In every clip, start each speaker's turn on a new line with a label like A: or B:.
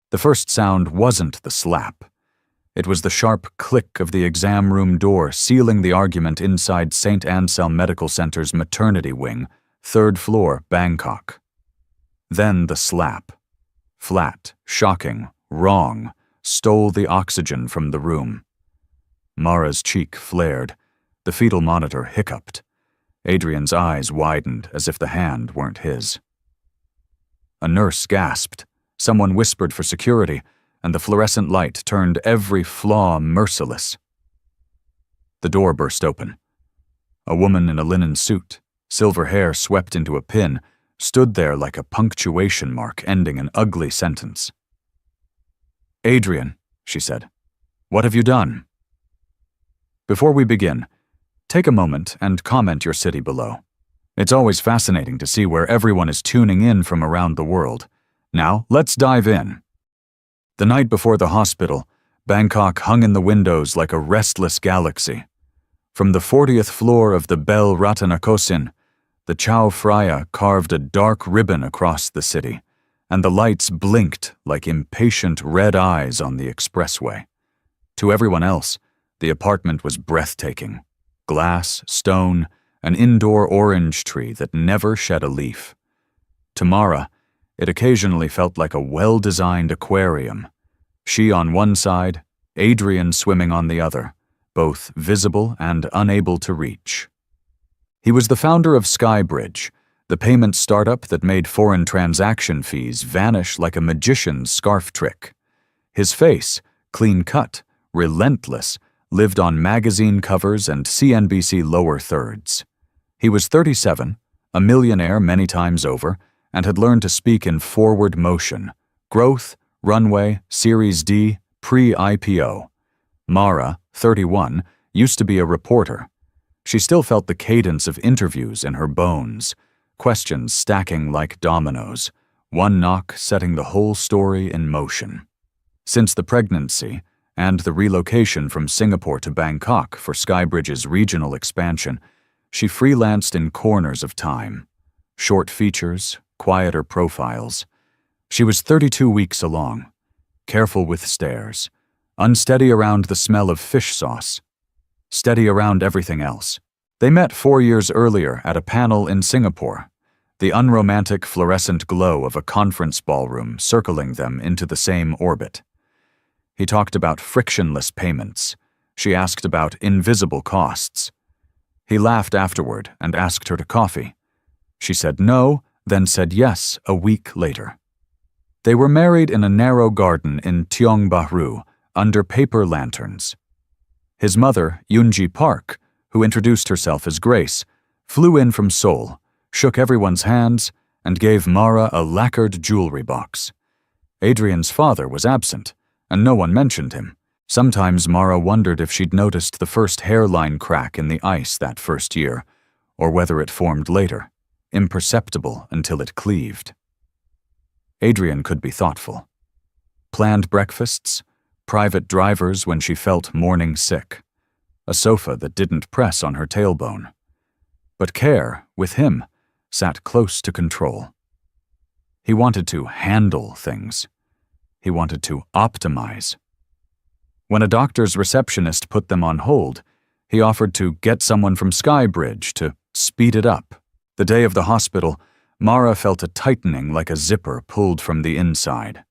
A: The first sound wasn't the slap. It was the sharp click of the exam room door sealing the argument inside St. Anselm Medical Center's maternity wing, 3rd floor, Bangkok. Then the slap. Flat, shocking, wrong, stole the oxygen from the room. Mara's cheek flared. The fetal monitor hiccuped. Adrian's eyes widened as if the hand weren't his. A nurse gasped. Someone whispered for security, and the fluorescent light turned every flaw merciless. The door burst open. A woman in a linen suit, silver hair swept into a pin, stood there like a punctuation mark ending an ugly sentence. "Adrian," she said, "what have you done?" Before we begin, take a moment and comment your city below. It's always fascinating to see where everyone is tuning in from around the world. Now, let's dive in. The night before the hospital, Bangkok hung in the windows like a restless galaxy. From the 40th floor of the Bel Ratanakosin, the Chao Phraya carved a dark ribbon across the city, and the lights blinked like impatient red eyes on the expressway. To everyone else, the apartment was breathtaking. Glass, stone, an indoor orange tree that never shed a leaf. To Mara, it occasionally felt like a well-designed aquarium. She on one side, Adrian swimming on the other, both visible and unable to reach. He was the founder of Skybridge, the payment startup that made foreign transaction fees vanish like a magician's scarf trick. His face, clean-cut, relentless, lived on magazine covers and CNBC lower thirds. He was 37, a millionaire many times over, and had learned to speak in forward motion, growth, runway, Series D, pre-IPO. Mara, 31, used to be a reporter. She still felt the cadence of interviews in her bones, questions stacking like dominoes, one knock setting the whole story in motion. Since the pregnancy and the relocation from Singapore to Bangkok for Skybridge's regional expansion, she freelanced in corners of time. Short features, quieter profiles. She was 32 weeks along, careful with stares, unsteady around the smell of fish sauce, steady around everything else. They met 4 years earlier at a panel in Singapore, the unromantic fluorescent glow of a conference ballroom circling them into the same orbit. He talked about frictionless payments. She asked about invisible costs. He laughed afterward and asked her to coffee. She said no, then said yes a week later. They were married in a narrow garden in Tiong Bahru, under paper lanterns. His mother, Yoonji Park, who introduced herself as Grace, flew in from Seoul, shook everyone's hands, and gave Mara a lacquered jewelry box. Adrian's father was absent, and no one mentioned him. Sometimes Mara wondered if she'd noticed the first hairline crack in the ice that first year, or whether it formed later, imperceptible until it cleaved. Adrian could be thoughtful. Planned breakfasts, private drivers when she felt morning sick, a sofa that didn't press on her tailbone. But care, with him, sat close to control. He wanted to handle things. He wanted to optimize. When a doctor's receptionist put them on hold, he offered to get someone from Skybridge to speed it up. The day of the hospital, Mara felt a tightening like a zipper pulled from the inside.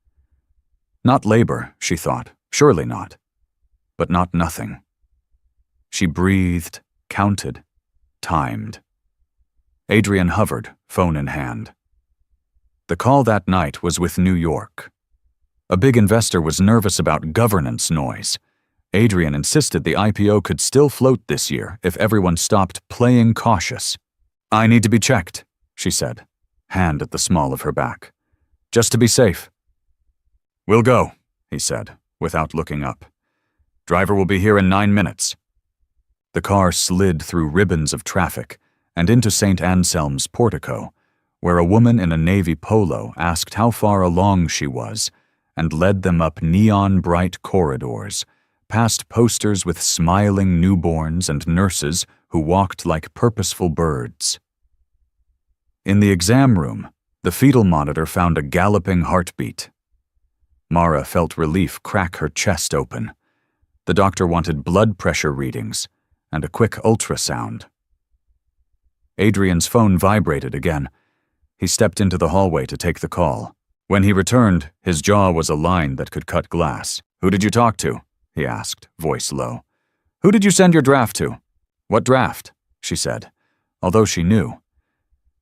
A: Not labor, she thought, surely not. But not nothing. She breathed, counted, timed. Adrian hovered, phone in hand. The call that night was with New York. A big investor was nervous about governance noise. Adrian insisted the IPO could still float this year if everyone stopped playing cautious. "I need to be checked," she said, hand at the small of her back. "Just to be safe." "We'll go," he said, without looking up. "Driver will be here in 9 minutes." The car slid through ribbons of traffic and into St. Anselm's portico, where a woman in a navy polo asked how far along she was and led them up neon-bright corridors, past posters with smiling newborns and nurses who walked like purposeful birds. In the exam room, the fetal monitor found a galloping heartbeat. Mara felt relief crack her chest open. The doctor wanted blood pressure readings and a quick ultrasound. Adrian's phone vibrated again. He stepped into the hallway to take the call. When he returned, his jaw was a line that could cut glass. "Who did you talk to?" he asked, voice low. "Who did you send your draft to?" "What draft?" she said, although she knew.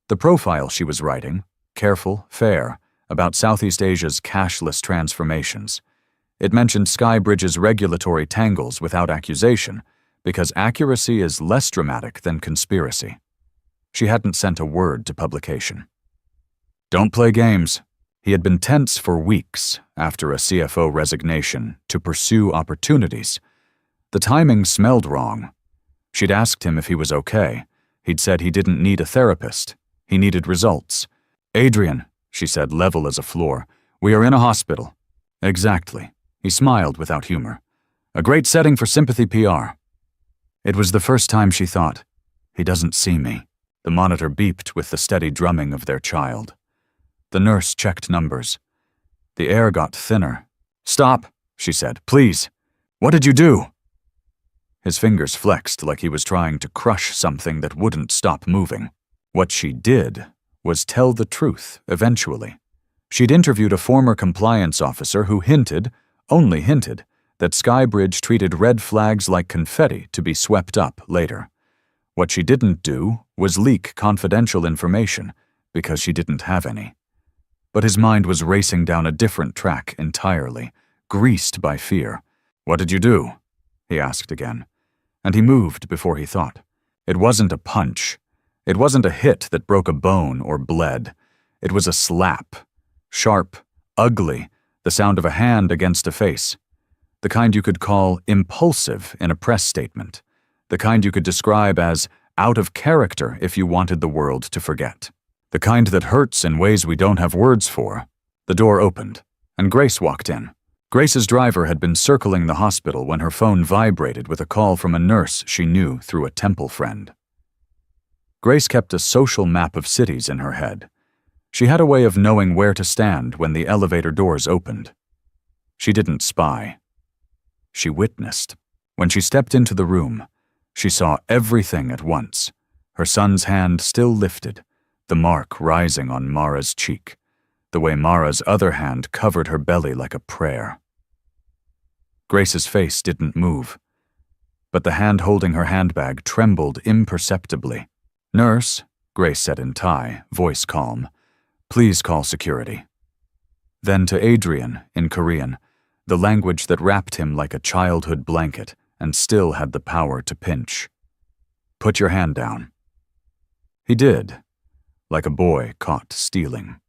A: The profile she was writing, careful, fair, about Southeast Asia's cashless transformations. It mentioned Skybridge's regulatory tangles without accusation, because accuracy is less dramatic than conspiracy. She hadn't sent a word to publication. "Don't play games." He had been tense for weeks after a CFO resignation to pursue opportunities. The timing smelled wrong. She'd asked him if he was okay. He'd said he didn't need a therapist. He needed results. "Adrian," she said, level as a floor, "we are in a hospital." "Exactly." He smiled without humor. "A great setting for sympathy PR." It was the first time she thought, "He doesn't see me." The monitor beeped with the steady drumming of their child. The nurse checked numbers. The air got thinner. "Stop," she said, "please. What did you do?" His fingers flexed like he was trying to crush something that wouldn't stop moving. What she did was tell the truth, eventually. She'd interviewed a former compliance officer who hinted, only hinted, that Skybridge treated red flags like confetti to be swept up later. What she didn't do was leak confidential information because she didn't have any. But his mind was racing down a different track entirely, greased by fear. "What did you do?" he asked again. And he moved before he thought. It wasn't a punch. It wasn't a hit that broke a bone or bled. It was a slap. Sharp, ugly, the sound of a hand against a face. The kind you could call impulsive in a press statement. The kind you could describe as out of character if you wanted the world to forget. The kind that hurts in ways we don't have words for. The door opened, and Grace walked in. Grace's driver had been circling the hospital when her phone vibrated with a call from a nurse she knew through a temple friend. Grace kept a social map of cities in her head. She had a way of knowing where to stand when the elevator doors opened. She didn't spy. She witnessed. When she stepped into the room, she saw everything at once. Her son's hand still lifted, the mark rising on Mara's cheek, the way Mara's other hand covered her belly like a prayer. Grace's face didn't move, but the hand holding her handbag trembled imperceptibly. "Nurse," Grace said in Thai, voice calm, "please call security." Then to Adrian, in Korean, the language that wrapped him like a childhood blanket and still had the power to pinch. "Put your hand down." He did, like a boy caught stealing.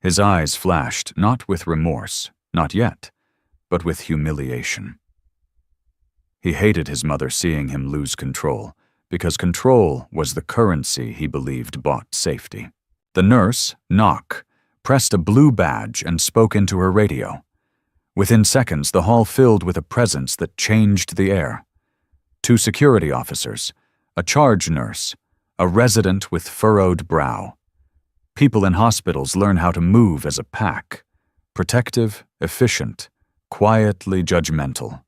A: His eyes flashed not with remorse, not yet, but with humiliation. He hated his mother seeing him lose control, because control was the currency he believed bought safety. The nurse, Knock, pressed a blue badge and spoke into her radio. Within seconds, the hall filled with a presence that changed the air. 2 security officers, a charge nurse, a resident with furrowed brow. People in hospitals learn how to move as a pack. Protective, efficient, quietly judgmental.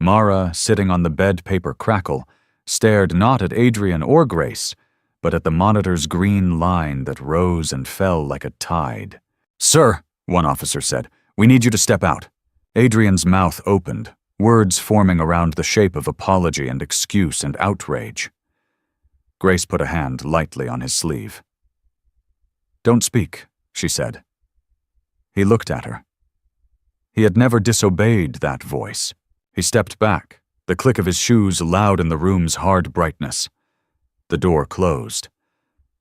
A: Mara, sitting on the bed paper crackle, stared not at Adrian or Grace, but at the monitor's green line that rose and fell like a tide. "Sir," one officer said, "we need you to step out." Adrian's mouth opened, words forming around the shape of apology and excuse and outrage. Grace put a hand lightly on his sleeve. "Don't speak," she said. He looked at her. He had never disobeyed that voice. He stepped back, the click of his shoes loud in the room's hard brightness. The door closed.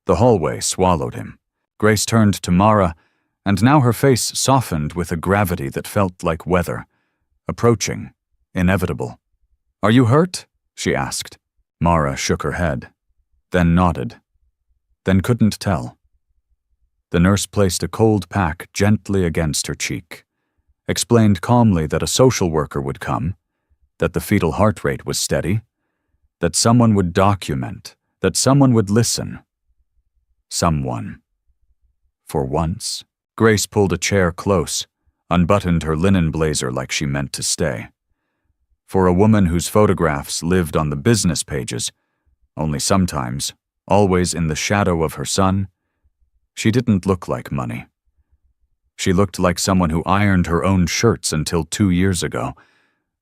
A: The hallway swallowed him. Grace turned to Mara, and now her face softened with a gravity that felt like weather. Approaching, inevitable. "Are you hurt?" she asked. Mara shook her head, then nodded, then couldn't tell. The nurse placed a cold pack gently against her cheek, explained calmly that a social worker would come, that the fetal heart rate was steady, that someone would document, that someone would listen. Someone. For once, Grace pulled a chair close, unbuttoned her linen blazer like she meant to stay. For a woman whose photographs lived on the business pages, only sometimes, always in the shadow of her son, she didn't look like money. She looked like someone who ironed her own shirts until 2 years ago,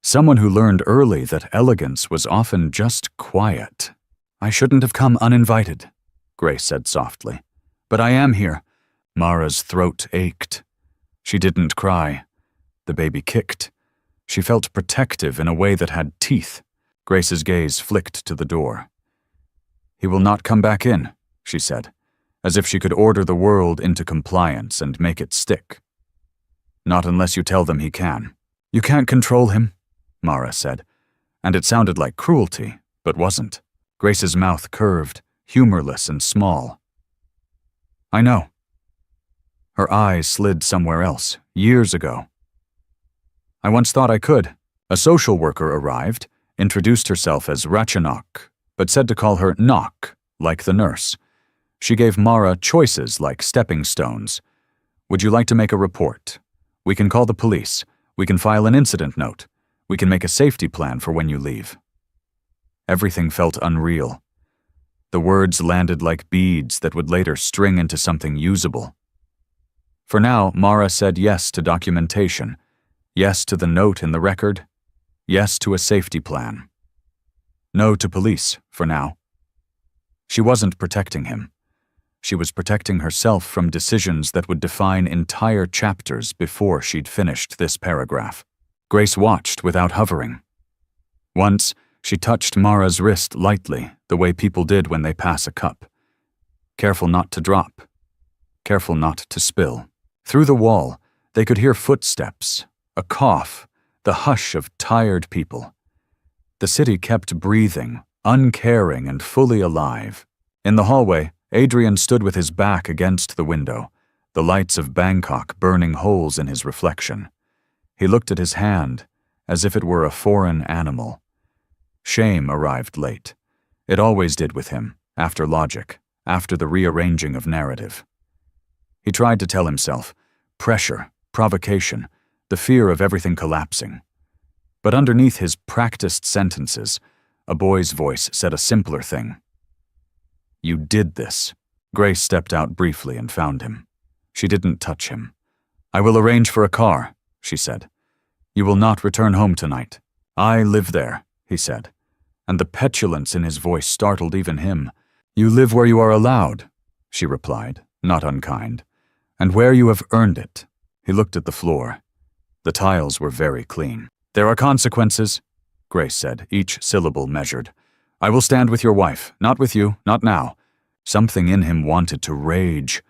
A: someone who learned early that elegance was often just quiet. "I shouldn't have come uninvited," Grace said softly. "But I am here." Mara's throat ached. She didn't cry. The baby kicked. She felt protective in a way that had teeth. Grace's gaze flicked to the door. "He will not come back in," she said, as if she could order the world into compliance and make it stick. "Not unless you tell them he can." "You can't control him," Mara said, and it sounded like cruelty, but wasn't. Grace's mouth curved, humorless and small. "I know." Her eyes slid somewhere else, years ago. "I once thought I could." A social worker arrived, introduced herself as Rachanok, but said to call her Knock, like the nurse. She gave Mara choices like stepping stones. "Would you like to make a report? We can call the police. We can file an incident note. We can make a safety plan for when you leave." Everything felt unreal. The words landed like beads that would later string into something usable. For now, Mara said yes to documentation, yes to the note in the record, yes to a safety plan. No to police, for now. She wasn't protecting him. She was protecting herself from decisions that would define entire chapters before she'd finished this paragraph. Grace watched without hovering. Once, she touched Mara's wrist lightly, the way people did when they pass a cup. Careful not to drop. Careful not to spill. Through the wall, they could hear footsteps, a cough, the hush of tired people. The city kept breathing, uncaring and fully alive. In the hallway, Adrian stood with his back against the window, the lights of Bangkok burning holes in his reflection. He looked at his hand, as if it were a foreign animal. Shame arrived late. It always did with him, after logic, after the rearranging of narrative. He tried to tell himself, pressure, provocation, the fear of everything collapsing. But underneath his practiced sentences, a boy's voice said a simpler thing. "You did this." Grace stepped out briefly and found him. She didn't touch him. "I will arrange for a car," she said. "You will not return home tonight. I live there," he said, and the petulance in his voice startled even him. "You live where you are allowed," she replied, not unkind, "and where you have earned it." He looked at the floor. The tiles were very clean. "There are consequences," Grace said, each syllable measured. "I will stand with your wife, not with you, not now." Something in him wanted to rage,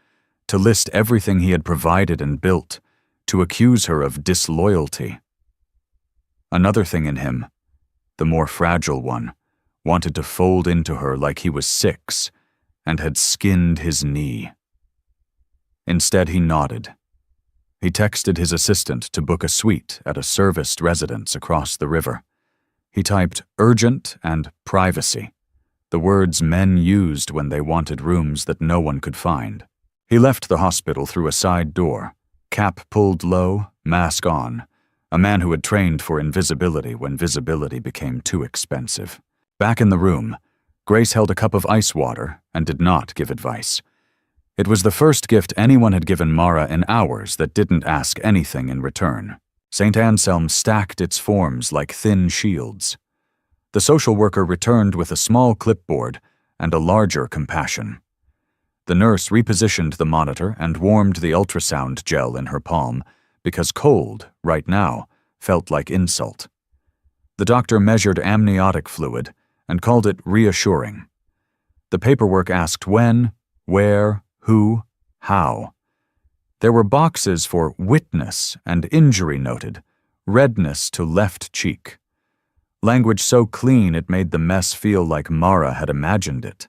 A: to list everything he had provided and built, to accuse her of disloyalty. Another thing in him, the more fragile one, wanted to fold into her like he was 6 and had skinned his knee. Instead, he nodded. He texted his assistant to book a suite at a serviced residence across the river. He typed urgent and privacy, the words men used when they wanted rooms that no one could find. He left the hospital through a side door, cap pulled low, mask on, a man who had trained for invisibility when visibility became too expensive. Back in the room, Grace held a cup of ice water and did not give advice. It was the first gift anyone had given Mara in hours that didn't ask anything in return. St. Anselm stacked its forms like thin shields. The social worker returned with a small clipboard and a larger compassion. The nurse repositioned the monitor and warmed the ultrasound gel in her palm, because cold, right now, felt like insult. The doctor measured amniotic fluid and called it reassuring. The paperwork asked when, where, who, how. There were boxes for witness and injury noted, redness to left cheek. Language so clean it made the mess feel like Mara had imagined it.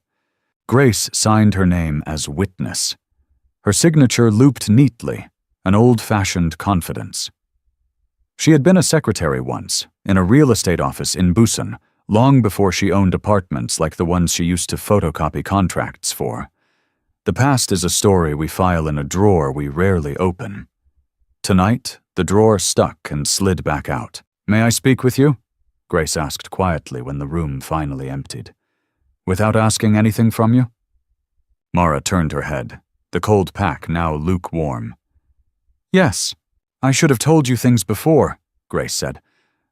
A: Grace signed her name as witness. Her signature looped neatly, an old-fashioned confidence. She had been a secretary once, in a real estate office in Busan, long before she owned apartments like the ones she used to photocopy contracts for. The past is a story we file in a drawer we rarely open. Tonight, the drawer stuck and slid back out. "May I speak with you?" Grace asked quietly when the room finally emptied. "Without asking anything from you?" Mara turned her head, the cold pack now lukewarm. "Yes. I should have told you things before," Grace said.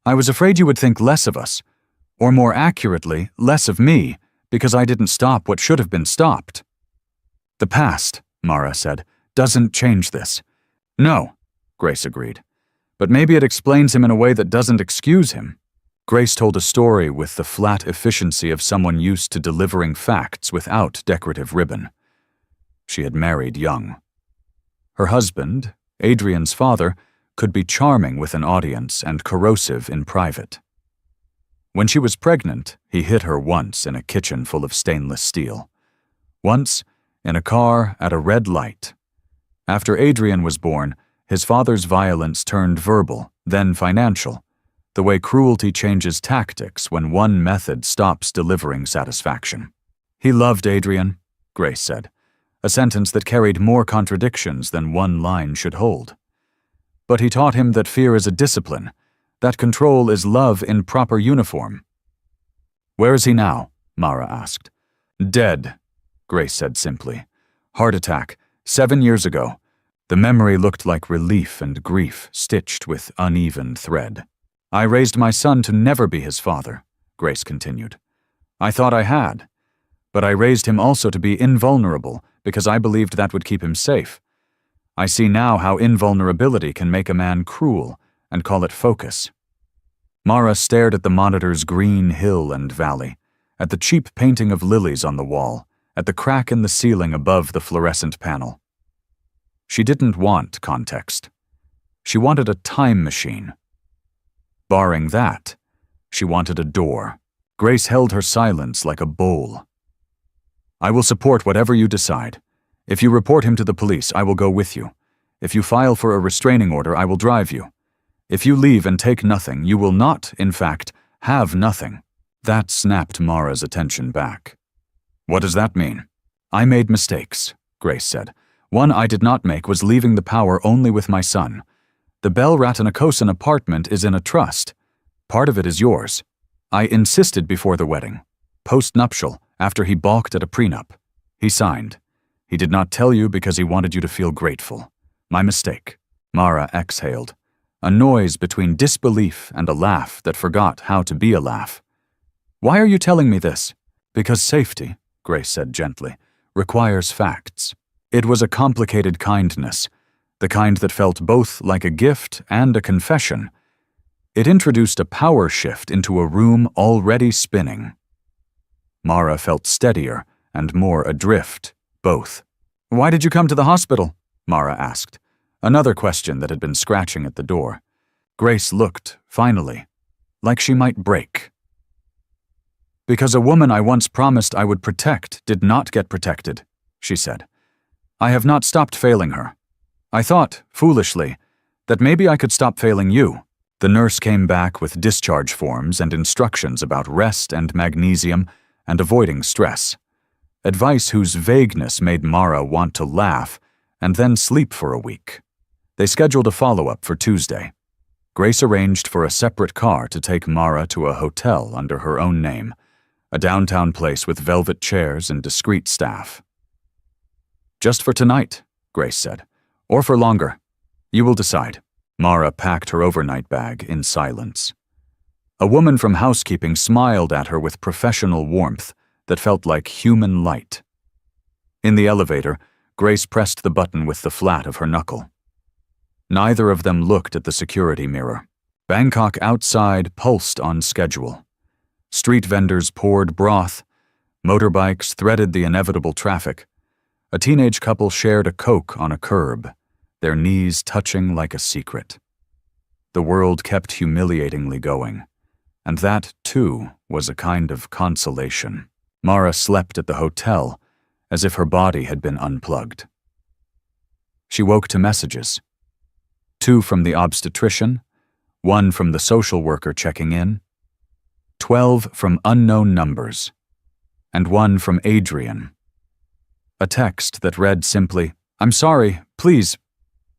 A: "I was afraid you would think less of us, or more accurately, less of me, because I didn't stop what should have been stopped." "The past," Mara said, "doesn't change this." "No," Grace agreed. "But maybe it explains him in a way that doesn't excuse him." Grace told a story with the flat efficiency of someone used to delivering facts without decorative ribbon. She had married young. Her husband, Adrian's father, could be charming with an audience and corrosive in private. When she was pregnant, he hit her once in a kitchen full of stainless steel. Once, in a car at a red light. After Adrian was born, his father's violence turned verbal, then financial, the way cruelty changes tactics when one method stops delivering satisfaction. "He loved Adrian," Grace said, a sentence that carried more contradictions than one line should hold. "But he taught him that fear is a discipline, that control is love in proper uniform." "Where is he now?" Mara asked. "Dead," Grace said simply. "Heart attack, 7 years ago." The memory looked like relief and grief stitched with uneven thread. "I raised my son to never be his father," Grace continued. "I thought I had. But I raised him also to be invulnerable because I believed that would keep him safe. I see now how invulnerability can make a man cruel and call it focus." Mara stared at the monitor's green hill and valley, at the cheap painting of lilies on the wall, at the crack in the ceiling above the fluorescent panel. She didn't want context. She wanted a time machine. Barring that, she wanted a door. Grace held her silence like a bowl. "I will support whatever you decide. If you report him to the police, I will go with you. If you file for a restraining order, I will drive you. If you leave and take nothing, you will not, in fact, have nothing." That snapped Mara's attention back. "What does that mean?" "I made mistakes," Grace said. "One I did not make was leaving the power only with my son. The Bell Ratanakosin apartment is in a trust. Part of it is yours. I insisted before the wedding. Post-nuptial, after he balked at a prenup. He signed. He did not tell you because he wanted you to feel grateful. My mistake." Mara exhaled, a noise between disbelief and a laugh that forgot how to be a laugh. "Why are you telling me this?" "Because safety," Grace said gently, "requires facts." It was a complicated kindness, the kind that felt both like a gift and a confession. It introduced a power shift into a room already spinning. Mara felt steadier and more adrift, both. "Why did you come to the hospital?" Mara asked, another question that had been scratching at the door. Grace looked, finally, like she might break. "Because a woman I once promised I would protect did not get protected," she said. "I have not stopped failing her. I thought, foolishly, that maybe I could stop failing you." The nurse came back with discharge forms and instructions about rest and magnesium and avoiding stress. Advice whose vagueness made Mara want to laugh and then sleep for a week. They scheduled a follow-up for Tuesday. Grace arranged for a separate car to take Mara to a hotel under her own name, a downtown place with velvet chairs and discreet staff. "Just for tonight," Grace said, "or for longer. You will decide." Mara packed her overnight bag in silence. A woman from housekeeping smiled at her with professional warmth that felt like human light. In the elevator, Grace pressed the button with the flat of her knuckle. Neither of them looked at the security mirror. Bangkok outside pulsed on schedule. Street vendors poured broth. Motorbikes threaded the inevitable traffic. A teenage couple shared a Coke on a curb, their knees touching like a secret. The world kept humiliatingly going, and that, too, was a kind of consolation. Mara slept at the hotel, as if her body had been unplugged. She woke to messages. 2 from the obstetrician, 1 from the social worker checking in, 12 from unknown numbers, and 1 from Adrian. A text that read simply, "I'm sorry, please,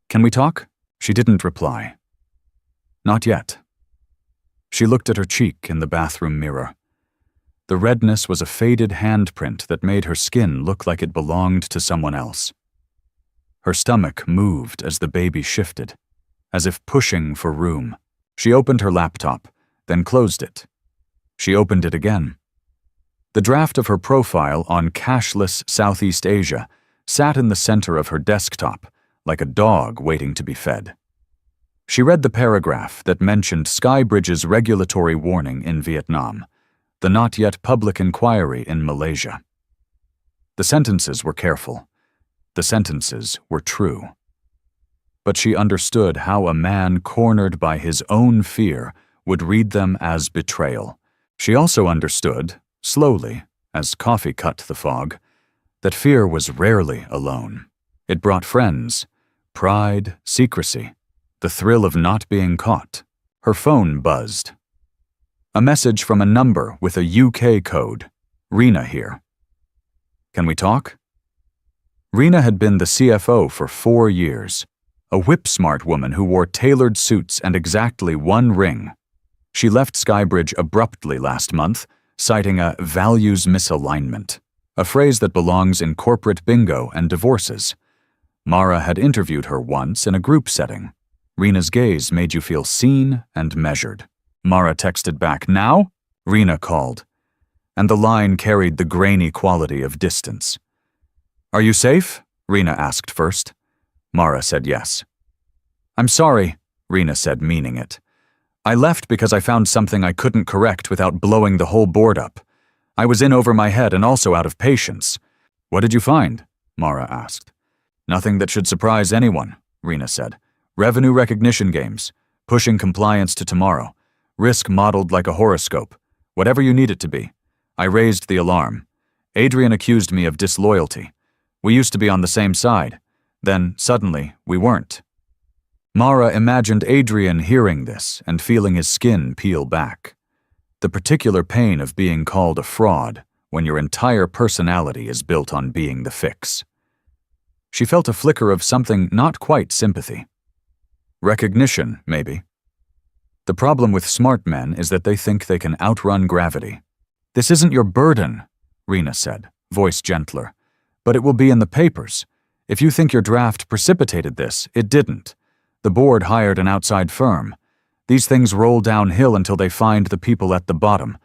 A: can we talk?" She didn't reply. Not yet. She looked at her cheek in the bathroom mirror. The redness was a faded handprint that made her skin look like it belonged to someone else. Her stomach moved as the baby shifted, as if pushing for room. She opened her laptop, then closed it. She opened it again. The draft of her profile on cashless Southeast Asia sat in the center of her desktop, like a dog waiting to be fed. She read the paragraph that mentioned Skybridge's regulatory warning in Vietnam, the not yet public inquiry in Malaysia. The sentences were careful. The sentences were true. But she understood how a man cornered by his own fear would read them as betrayal. She also understood, slowly, as coffee cut the fog, that fear was rarely alone. It brought friends, pride, secrecy, the thrill of not being caught. Her phone buzzed. A message from a number with a UK code. Rena here. Can we talk? Rena had been the CFO for 4 years, a whip-smart woman who wore tailored suits and exactly one ring. She left Skybridge abruptly last month, citing a values misalignment, a phrase that belongs in corporate bingo and divorces. Mara had interviewed her once in a group setting. Rena's gaze made you feel seen and measured. Mara texted back, "Now?" Rena called, and the line carried the grainy quality of distance. "Are you safe?" Rena asked first. Mara said yes. "I'm sorry," Rena said, meaning it. "I left because I found something I couldn't correct without blowing the whole board up. I was in over my head and also out of patience." "What did you find?" Mara asked. "Nothing that should surprise anyone," Rena said. "Revenue recognition games, pushing compliance to tomorrow, risk modeled like a horoscope, whatever you need it to be. I raised the alarm. Adrian accused me of disloyalty. We used to be on the same side. Then, suddenly, we weren't." Mara imagined Adrian hearing this and feeling his skin peel back. The particular pain of being called a fraud when your entire personality is built on being the fix. She felt a flicker of something not quite sympathy. Recognition, maybe. The problem with smart men is that they think they can outrun gravity. "This isn't your burden," Rena said, voice gentler. "But it will be in the papers. If you think your draft precipitated this, it didn't. The board hired an outside firm. These things roll downhill until they find the people at the bottom.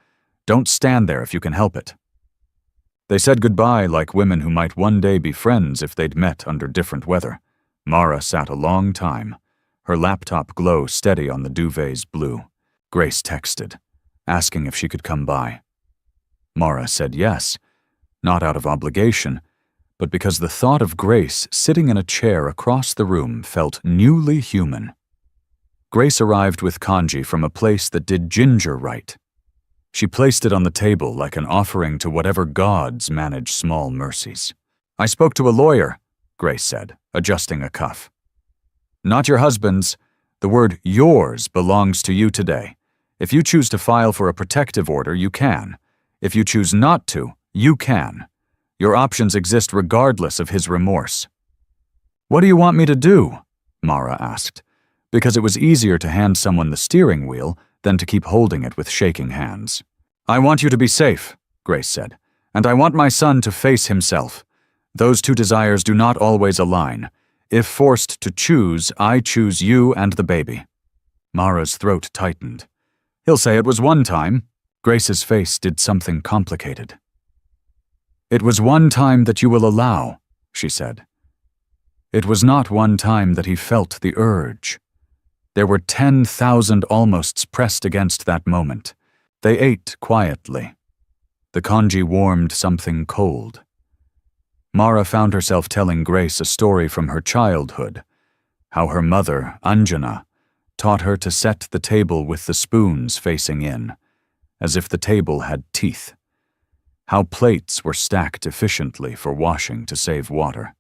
A: Don't stand there if you can help it." They said goodbye like women who might one day be friends if they'd met under different weather. Mara sat a long time, her laptop glow steady on the duvet's blue. Grace texted, asking if she could come by. Mara said yes, not out of obligation, but because the thought of Grace sitting in a chair across the room felt newly human. Grace arrived with kanji from a place that did ginger right. She placed it on the table like an offering to whatever gods manage small mercies. "I spoke to a lawyer," Grace said, adjusting a cuff. "Not your husband's. The word yours belongs to you today. If you choose to file for a protective order, you can. If you choose not to, you can. Your options exist regardless of his remorse." "What do you want me to do?" Mara asked, because it was easier to hand someone the steering wheel than to keep holding it with shaking hands. "I want you to be safe," Grace said, "and I want my son to face himself. Those two desires do not always align. If forced to choose, I choose you and the baby." Mara's throat tightened. "He'll say it was one time." Grace's face did something complicated. "It was one time that you will allow," she said. It was not one time that he felt the urge. There were 10,000 almosts pressed against that moment. They ate quietly. The kanji warmed something cold. Mara found herself telling Grace a story from her childhood, how her mother, Anjana, taught her to set the table with the spoons facing in, as if the table had teeth. How plates were stacked efficiently for washing to save water.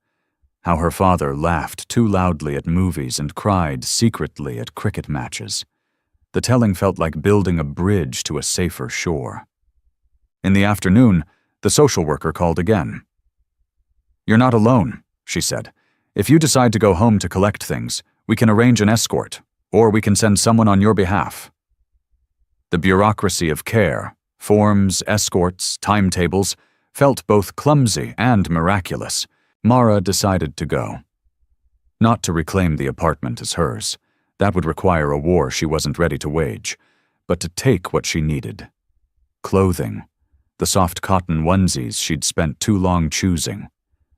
A: How her father laughed too loudly at movies and cried secretly at cricket matches. The telling felt like building a bridge to a safer shore. In the afternoon, the social worker called again. "You're not alone," she said. "If you decide to go home to collect things, We can arrange an escort, or we can send someone on your behalf. The bureaucracy of care, forms, escorts, timetables, felt both clumsy and miraculous. Mara decided to go. Not to reclaim the apartment as hers. That would require a war she wasn't ready to wage, but to take what she needed. Clothing, the soft cotton onesies she'd spent too long choosing,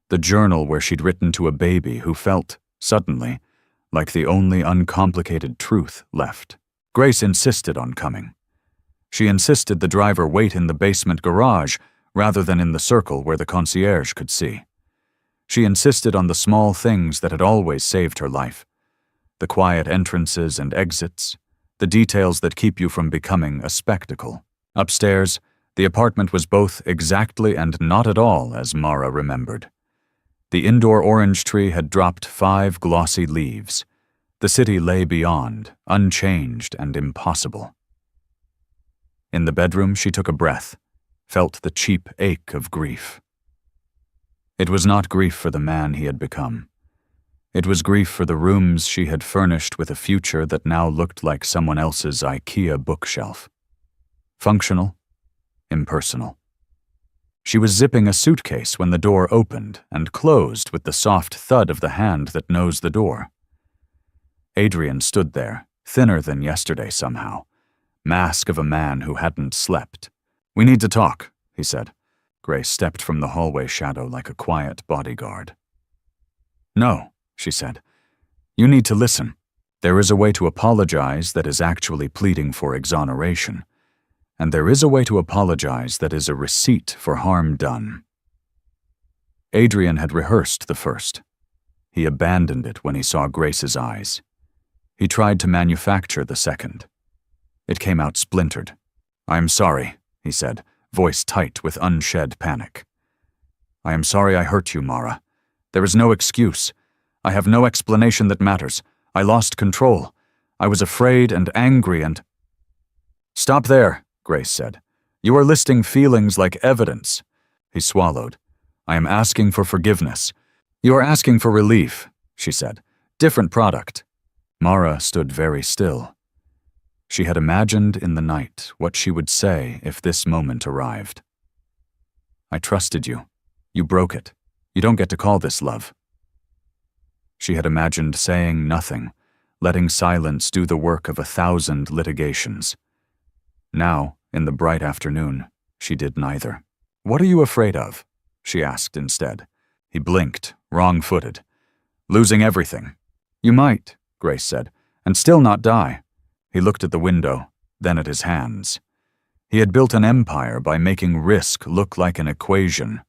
A: the journal where she'd written to a baby who felt, suddenly, like the only uncomplicated truth left. Grace insisted on coming. She insisted the driver wait in the basement garage rather than in the circle where the concierge could see. She insisted on the small things that had always saved her life. The quiet entrances and exits, the details that keep you from becoming a spectacle. Upstairs, the apartment was both exactly and not at all as Mara remembered. The indoor orange tree had dropped 5 glossy leaves. The city lay beyond, unchanged and impossible. In the bedroom, she took a breath, felt the cheap ache of grief. It was not grief for the man he had become. It was grief for the rooms she had furnished with a future that now looked like someone else's IKEA bookshelf. Functional, impersonal. She was zipping a suitcase when the door opened and closed with the soft thud of the hand that knows the door. Adrian stood there, thinner than yesterday somehow, mask of a man who hadn't slept. "We need to talk," he said. Grace stepped from the hallway shadow like a quiet bodyguard. "No," she said. "You need to listen. There is a way to apologize that is actually pleading for exoneration. And there is a way to apologize that is a receipt for harm done." Adrian had rehearsed the first. He abandoned it when he saw Grace's eyes. He tried to manufacture the second. It came out splintered. "I am sorry," he said, voice tight with unshed panic. "I am sorry I hurt you, Mara. There is no excuse. I have no explanation that matters. I lost control. I was afraid and angry and—" "Stop there," Grace said. "You are listing feelings like evidence." He swallowed. "I am asking for forgiveness." "You are asking for relief," she said. "Different product." Mara stood very still. She had imagined in the night what she would say if this moment arrived. "I trusted you. You broke it. You don't get to call this love." She had imagined saying nothing, letting silence do the work of 1,000 litigations. Now, in the bright afternoon, she did neither. "What are you afraid of?" she asked instead. He blinked, wrong-footed. "Losing everything." "You might," Grace said, "and still not die." He looked at the window, then at his hands. He had built an empire by making risk look like an equation.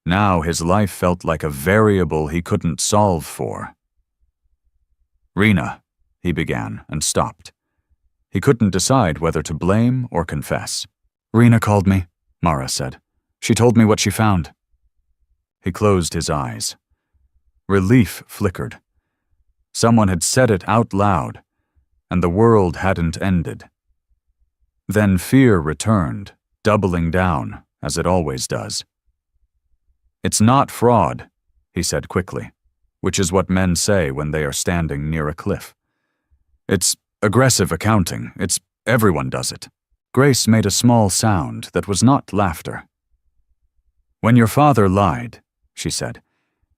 A: Now his life felt like a variable he couldn't solve for. "Rena," he began and stopped. He couldn't decide whether to blame or confess. "Rena called me," Mara said. "She told me what she found." He closed his eyes. Relief flickered. Someone had said it out loud, and the world hadn't ended. Then fear returned, doubling down, as it always does. "It's not fraud," he said quickly, which is what men say when they are standing near a cliff. "It's aggressive accounting. Everyone does it." Grace made a small sound that was not laughter. "When your father lied," she said,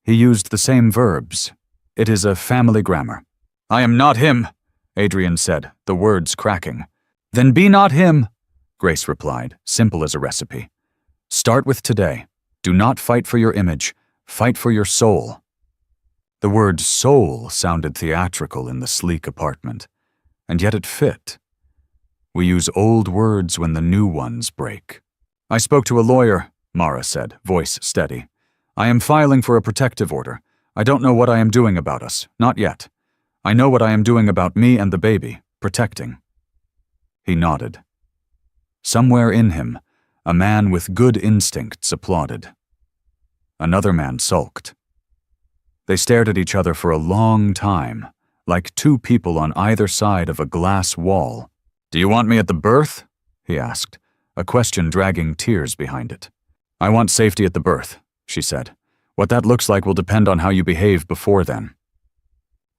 A: "he used the same verbs. It is a family grammar." "I am not him," Adrian said, the words cracking. "Then be not him," Grace replied, simple as a recipe. "Start with today. Do not fight for your image. Fight for your soul." The word soul sounded theatrical in the sleek apartment, and yet it fit. We use old words when the new ones break. "I spoke to a lawyer," Mara said, voice steady. "I am filing for a protective order. I don't know what I am doing about us, not yet. I know what I am doing about me and the baby, protecting." He nodded. Somewhere in him, a man with good instincts applauded. Another man sulked. They stared at each other for a long time, like two people on either side of a glass wall. "Do you want me at the birth?" he asked, a question dragging tears behind it. "I want safety at the birth," she said. "What that looks like will depend on how you behave before then."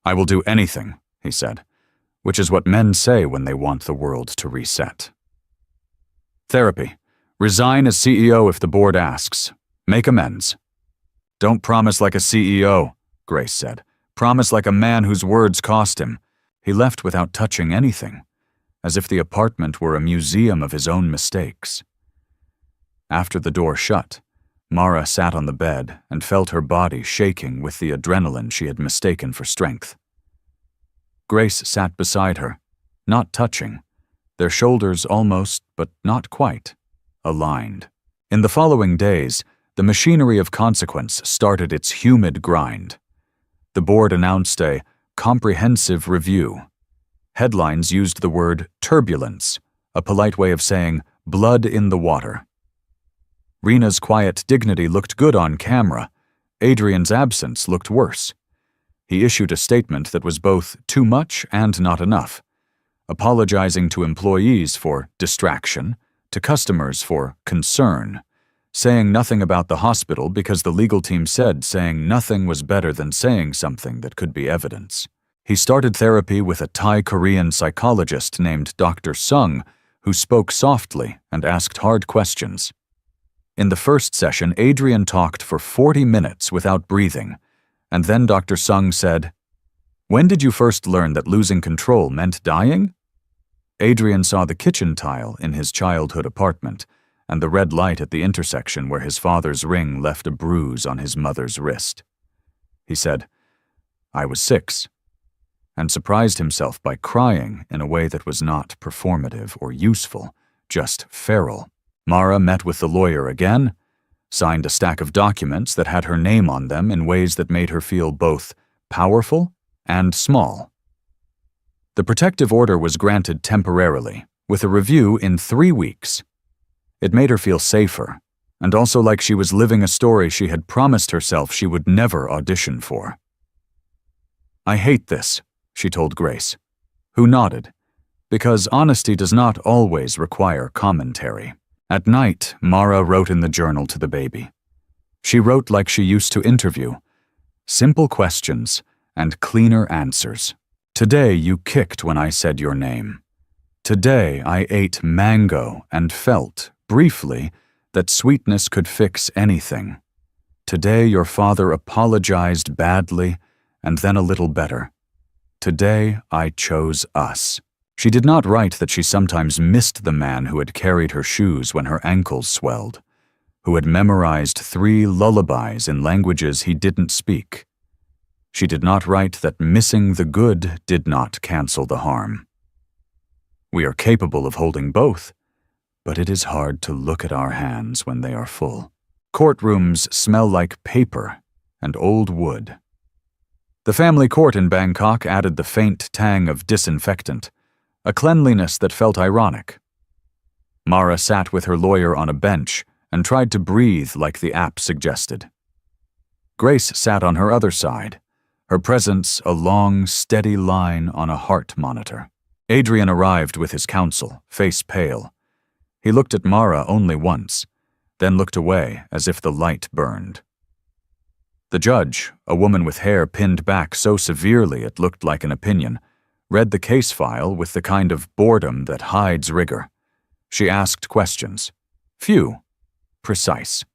A: "I will do anything," he said, which is what men say when they want the world to reset. Therapy. Resign as CEO if the board asks. Make amends. "Don't promise like a CEO," Grace said. "Promise like a man whose words cost him." He left without touching anything, as if the apartment were a museum of his own mistakes. After the door shut, Mara sat on the bed and felt her body shaking with the adrenaline she had mistaken for strength. Grace sat beside her, not touching, their shoulders almost, but not quite, aligned. In the following days, the machinery of consequence started its humid grind. The board announced a comprehensive review. Headlines used the word turbulence, a polite way of saying blood in the water. Rena's quiet dignity looked good on camera. Adrian's absence looked worse. He issued a statement that was both too much and not enough, apologizing to employees for distraction, to customers for concern, saying nothing about the hospital because the legal team said saying nothing was better than saying something that could be evidence. He started therapy with a Thai-Korean psychologist named Dr. Sung, who spoke softly and asked hard questions. In the first session, Adrian talked for 40 minutes without breathing, and then Dr. Sung said, "When did you first learn that losing control meant dying?" Adrian saw the kitchen tile in his childhood apartment and the red light at the intersection where his father's ring left a bruise on his mother's wrist. He said, "I was 6, and surprised himself by crying in a way that was not performative or useful, just feral. Mara met with the lawyer again, signed a stack of documents that had her name on them in ways that made her feel both powerful and small. The protective order was granted temporarily, with a review in 3 weeks. It made her feel safer, and also like she was living a story she had promised herself she would never audition for. "I hate this," she told Grace, who nodded, because honesty does not always require commentary. At night, Mara wrote in the journal to the baby. She wrote like she used to interview. Simple questions and cleaner answers. "Today you kicked when I said your name. Today I ate mango and felt, briefly, that sweetness could fix anything. Today your father apologized badly and then a little better. Today I chose us." She did not write that she sometimes missed the man who had carried her shoes when her ankles swelled, who had memorized 3 lullabies in languages he didn't speak. She did not write that missing the good did not cancel the harm. We are capable of holding both, but it is hard to look at our hands when they are full. Courtrooms smell like paper and old wood. The family court in Bangkok added the faint tang of disinfectant, a cleanliness that felt ironic. Mara sat with her lawyer on a bench and tried to breathe like the app suggested. Grace sat on her other side, her presence a long, steady line on a heart monitor. Adrian arrived with his counsel, face pale. He looked at Mara only once, then looked away as if the light burned. The judge, a woman with hair pinned back so severely it looked like an opinion, read the case file with the kind of boredom that hides rigor. She asked questions. Few. Precise.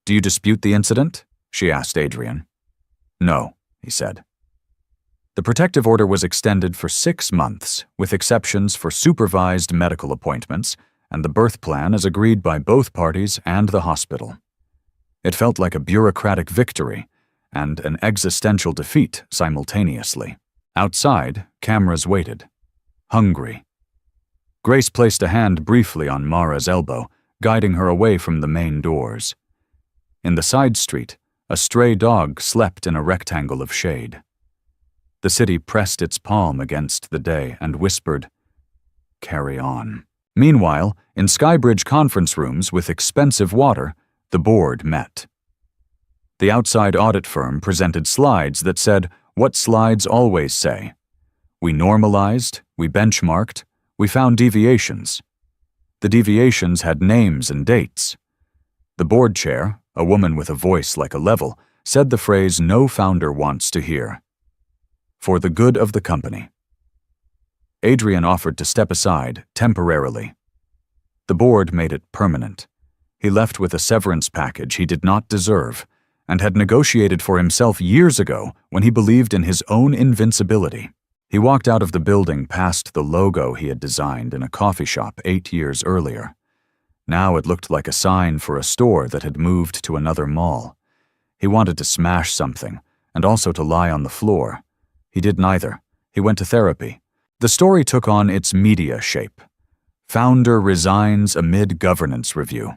A: "Do you dispute the incident?" she asked Adrian. "No," he said. The protective order was extended for 6 months, with exceptions for supervised medical appointments and the birth plan as agreed by both parties and the hospital. It felt like a bureaucratic victory and an existential defeat simultaneously. Outside, cameras waited. Hungry. Grace placed a hand briefly on Mara's elbow, guiding her away from the main doors. In the side street, a stray dog slept in a rectangle of shade. The city pressed its palm against the day and whispered, "Carry on." Meanwhile, in Skybridge conference rooms with expensive water, the board met. The outside audit firm presented slides that said what slides always say. We normalized, we benchmarked, we found deviations. The deviations had names and dates. The board chair, a woman with a voice like a level, said the phrase no founder wants to hear. For the good of the company. Adrian offered to step aside, temporarily. The board made it permanent. He left with a severance package he did not deserve, and had negotiated for himself years ago when he believed in his own invincibility. He walked out of the building past the logo he had designed in a coffee shop 8 years earlier. Now it looked like a sign for a store that had moved to another mall. He wanted to smash something, and also to lie on the floor. He did neither. He went to therapy. The story took on its media shape. Founder resigns amid governance review.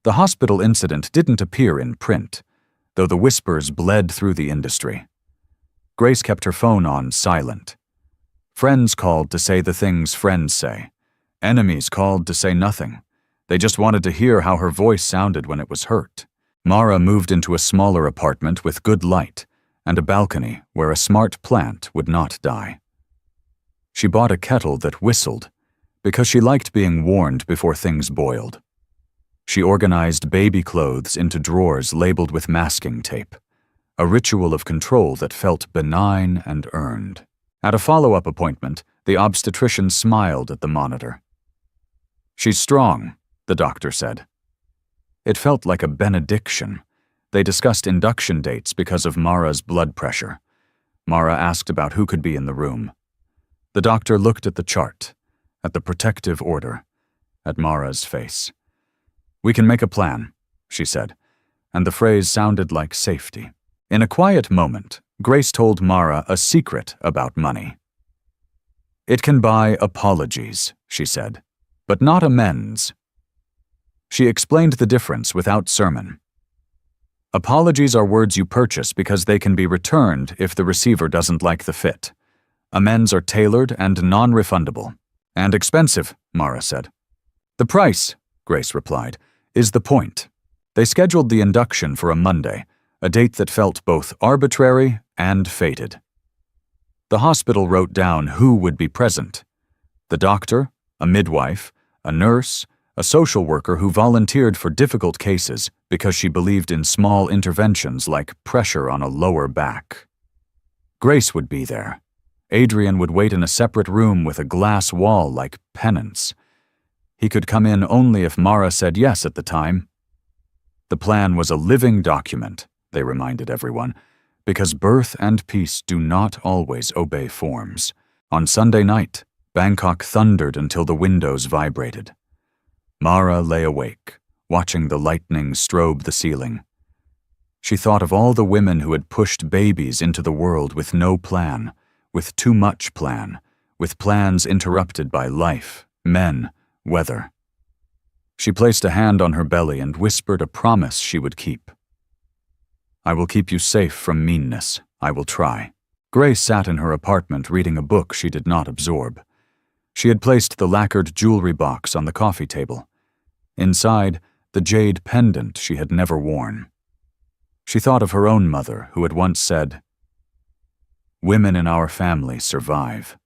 A: The hospital incident didn't appear in print, though the whispers bled through the industry. Grace kept her phone on silent. Friends called to say the things friends say. Enemies called to say nothing. They just wanted to hear how her voice sounded when it was hurt. Mara moved into a smaller apartment with good light and a balcony where a smart plant would not die. She bought a kettle that whistled because she liked being warned before things boiled. She organized baby clothes into drawers labeled with masking tape, a ritual of control that felt benign and earned. At a follow-up appointment, the obstetrician smiled at the monitor. "She's strong," the doctor said. It felt like a benediction. They discussed induction dates because of Mara's blood pressure. Mara asked about who could be in the room. The doctor looked at the chart, at the protective order, at Mara's face. "We can make a plan," she said, and the phrase sounded like safety. In a quiet moment, Grace told Mara a secret about money. "It can buy apologies," she said, "but not amends." She explained the difference without sermon. Apologies are words you purchase because they can be returned if the receiver doesn't like the fit. Amends are tailored and non-refundable. "And expensive," Mara said. "The price," Grace replied, "is the point." They scheduled the induction for a Monday, a date that felt both arbitrary and fated. The hospital wrote down who would be present: the doctor, a midwife, a nurse, a social worker who volunteered for difficult cases because she believed in small interventions like pressure on a lower back. Grace would be there. Adrian would wait in a separate room with a glass wall like penance. He could come in only if Mara said yes at the time. The plan was a living document, they reminded everyone, because birth and peace do not always obey forms. On Sunday night, Bangkok thundered until the windows vibrated. Mara lay awake, watching the lightning strobe the ceiling. She thought of all the women who had pushed babies into the world with no plan, with too much plan, with plans interrupted by life, men, weather. She placed a hand on her belly and whispered a promise she would keep. "I will keep you safe from meanness. I will try." Grace sat in her apartment reading a book she did not absorb. She had placed the lacquered jewelry box on the coffee table. Inside, the jade pendant she had never worn. She thought of her own mother, who had once said, "Women in our family survive."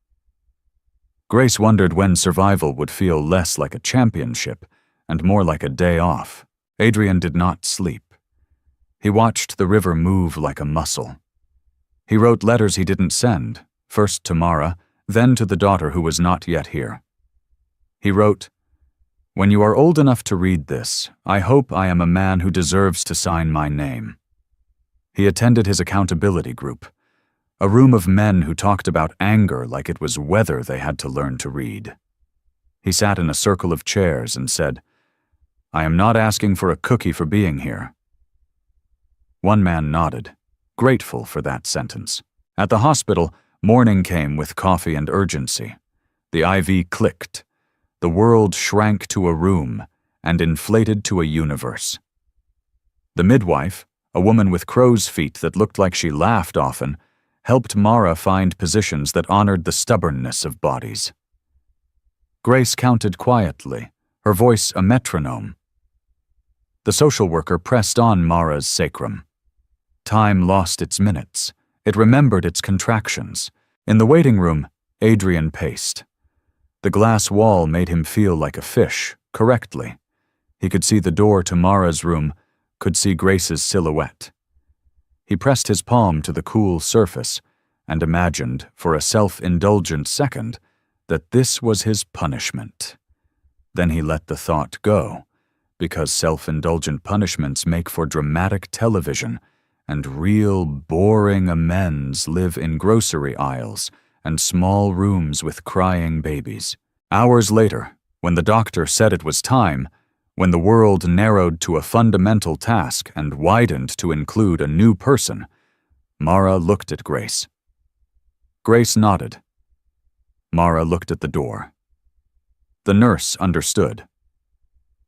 A: Grace wondered when survival would feel less like a championship and more like a day off. Adrian did not sleep. He watched the river move like a muscle. He wrote letters he didn't send, first to Mara, then to the daughter who was not yet here. He wrote, "When you are old enough to read this, I hope I am a man who deserves to sign my name." He attended his accountability group, a room of men who talked about anger like it was weather they had to learn to read. He sat in a circle of chairs and said, "I am not asking for a cookie for being here." One man nodded, grateful for that sentence. At the hospital, morning came with coffee and urgency. The IV clicked. The world shrank to a room and inflated to a universe. The midwife, a woman with crow's feet that looked like she laughed often, helped Mara find positions that honored the stubbornness of bodies. Grace counted quietly, her voice a metronome. The social worker pressed on Mara's sacrum. Time lost its minutes. It remembered its contractions. In the waiting room, Adrian paced. The glass wall made him feel like a fish, correctly. He could see the door to Mara's room, could see Grace's silhouette. He pressed his palm to the cool surface, and imagined, for a self-indulgent second, that this was his punishment. Then he let the thought go, because self-indulgent punishments make for dramatic television, and real boring amends live in grocery aisles and small rooms with crying babies. Hours later, when the doctor said it was time, when the world narrowed to a fundamental task and widened to include a new person, Mara looked at Grace. Grace nodded. Mara looked at the door. The nurse understood.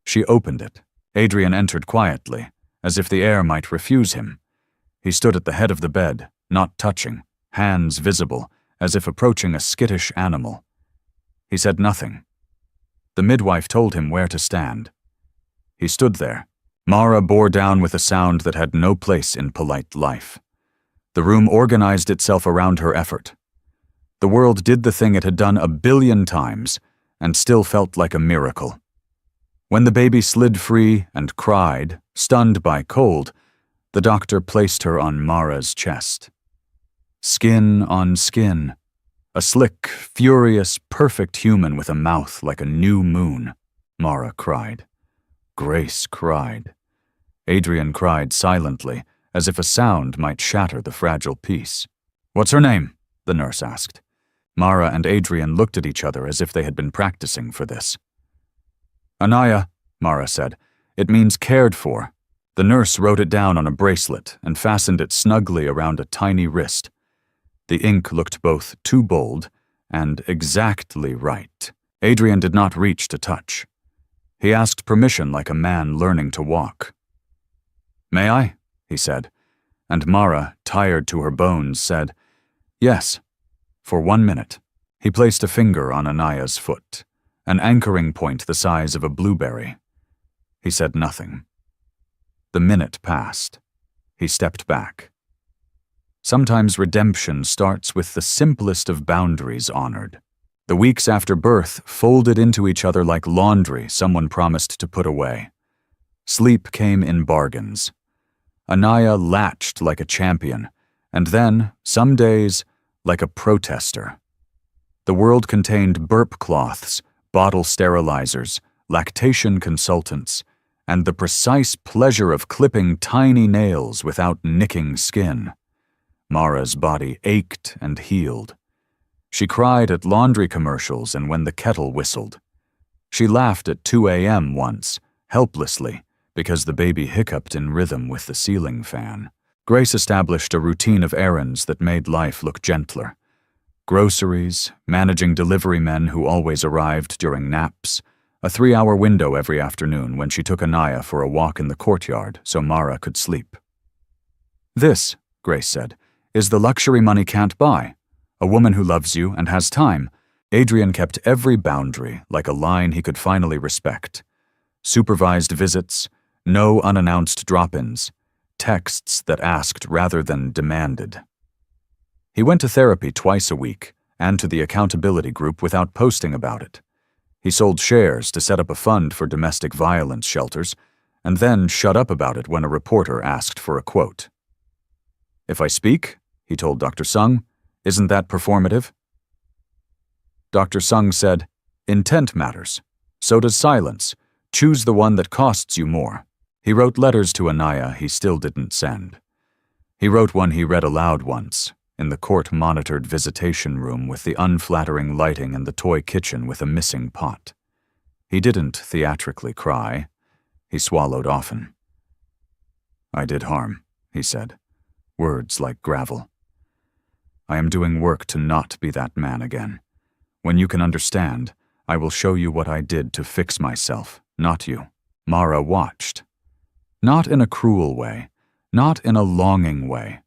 A: She opened it. Adrian entered quietly, as if the air might refuse him. He stood at the head of the bed, not touching, hands visible, as if approaching a skittish animal. He said nothing. The midwife told him where to stand. He stood there. Mara bore down with a sound that had no place in polite life. The room organized itself around her effort. The world did the thing it had done 1 billion times, and still felt like a miracle. When the baby slid free and cried, stunned by cold, the doctor placed her on Mara's chest. Skin on skin. A slick, furious, perfect human with a mouth like a new moon. Mara cried. Grace cried. Adrian cried silently, as if a sound might shatter the fragile peace. "What's her name?" the nurse asked. Mara and Adrian looked at each other as if they had been practicing for this. "Anaya," Mara said. "It means cared for." The nurse wrote it down on a bracelet and fastened it snugly around a tiny wrist. The ink looked both too bold and exactly right. Adrian did not reach to touch. He asked permission like a man learning to walk. "May I?" he said, and Mara, tired to her bones, said, "Yes." For 1 minute, he placed a finger on Anaya's foot, an anchoring point the size of a blueberry. He said nothing. The minute passed. He stepped back. Sometimes redemption starts with the simplest of boundaries honored. The weeks after birth folded into each other like laundry someone promised to put away. Sleep came in bargains. Anaya latched like a champion, and then, some days, like a protester. The world contained burp cloths, bottle sterilizers, lactation consultants, and the precise pleasure of clipping tiny nails without nicking skin. Mara's body ached and healed. She cried at laundry commercials and when the kettle whistled. She laughed at 2 a.m. once, helplessly, because the baby hiccuped in rhythm with the ceiling fan. Grace established a routine of errands that made life look gentler. Groceries, managing delivery men who always arrived during naps, a 3-hour window every afternoon when she took Anaya for a walk in the courtyard so Mara could sleep. "This," Grace said, "is the luxury money can't buy. A woman who loves you and has time." Adrian kept every boundary like a line he could finally respect. Supervised visits, no unannounced drop-ins, texts that asked rather than demanded. He went to therapy twice a week and to the accountability group without posting about it. He sold shares to set up a fund for domestic violence shelters and then shut up about it when a reporter asked for a quote. "If I speak," he told Dr. Sung, "isn't that performative?" Dr. Sung said, "Intent matters. So does silence. Choose the one that costs you more." He wrote letters to Anaya he still didn't send. He wrote one he read aloud once, in the court-monitored visitation room with the unflattering lighting and the toy kitchen with a missing pot. He didn't theatrically cry. He swallowed often. "I did harm," he said, words like gravel. "I am doing work to not be that man again. When you can understand, I will show you what I did to fix myself, not you." Mara watched. Not in a cruel way, not in a longing way.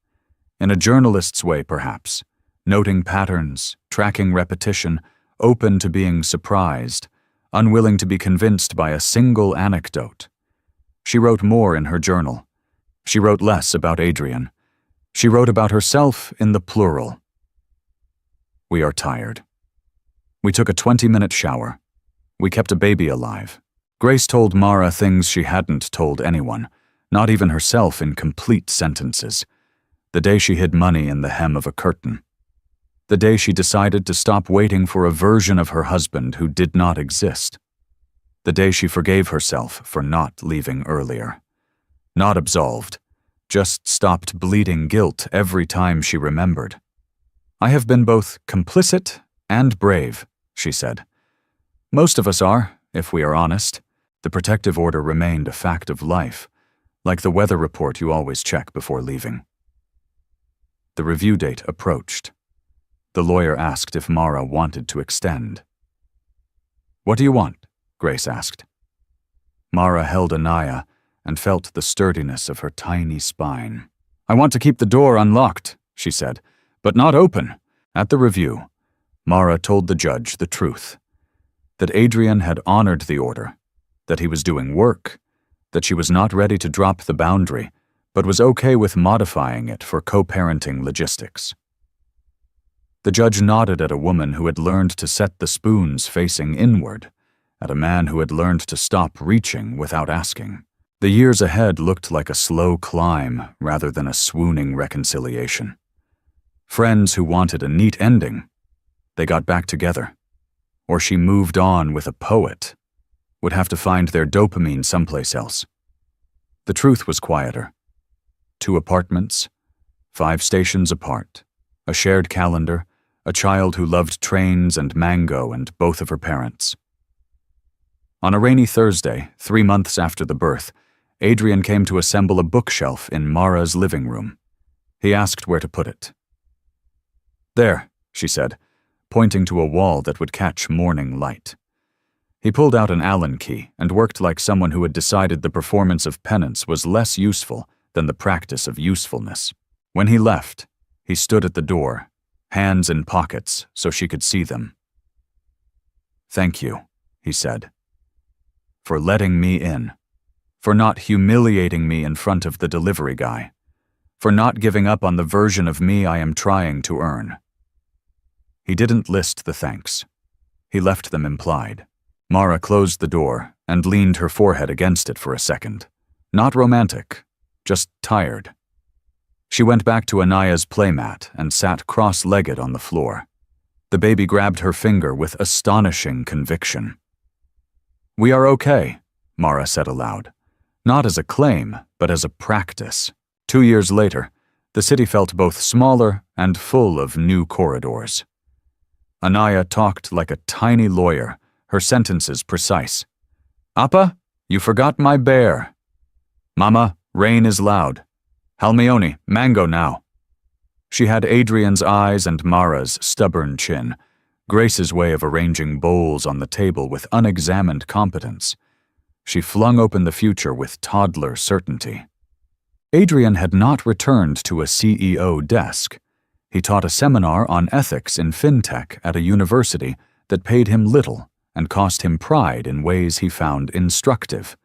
A: In a journalist's way, perhaps, noting patterns, tracking repetition, open to being surprised, unwilling to be convinced by a single anecdote. She wrote more in her journal. She wrote less about Adrian. She wrote about herself in the plural. "We are tired. We took a 20-minute shower. We kept a baby alive." Grace told Mara things she hadn't told anyone, not even herself in complete sentences. The day she hid money in the hem of a curtain. The day she decided to stop waiting for a version of her husband who did not exist. The day she forgave herself for not leaving earlier. Not absolved, just stopped bleeding guilt every time she remembered. "I have been both complicit and brave," she said. "Most of us are, if we are honest." The protective order remained a fact of life, like the weather report you always check before leaving. The review date approached. The lawyer asked if Mara wanted to extend. "What do you want?" Grace asked. Mara held Anaya and felt the sturdiness of her tiny spine. "I want to keep the door unlocked," she said, "but not open." At the review, Mara told the judge the truth. That Adrian had honored the order, that he was doing work, that she was not ready to drop the boundary, but was okay with modifying it for co-parenting logistics. The judge nodded at a woman who had learned to set the spoons facing inward, at a man who had learned to stop reaching without asking. The years ahead looked like a slow climb rather than a swooning reconciliation. Friends who wanted a neat ending, they got back together. Or she moved on with a poet, would have to find their dopamine someplace else. The truth was quieter. 2 apartments, 5 stations apart, a shared calendar, a child who loved trains and mango and both of her parents. On a rainy Thursday, 3 months after the birth, Adrian came to assemble a bookshelf in Mara's living room. He asked where to put it. "There," she said, pointing to a wall that would catch morning light. He pulled out an Allen key and worked like someone who had decided the performance of penance was less useful than the practice of usefulness. When he left, he stood at the door, hands in pockets so she could see them. "Thank you," he said, "for letting me in, for not humiliating me in front of the delivery guy, for not giving up on the version of me I am trying to earn." He didn't list the thanks. He left them implied. Mara closed the door and leaned her forehead against it for a second. Not romantic, just tired. She went back to Anaya's playmat and sat cross-legged on the floor. The baby grabbed her finger with astonishing conviction. "We are okay," Mara said aloud. Not as a claim, but as a practice. 2 years later, the city felt both smaller and full of new corridors. Anaya talked like a tiny lawyer, her sentences precise. "Appa, you forgot my bear. Mama, rain is loud. Halmione, mango now." She had Adrian's eyes and Mara's stubborn chin, Grace's way of arranging bowls on the table with unexamined competence. She flung open the future with toddler certainty. Adrian had not returned to a CEO desk. He taught a seminar on ethics in fintech at a university that paid him little and cost him pride in ways he found instructive.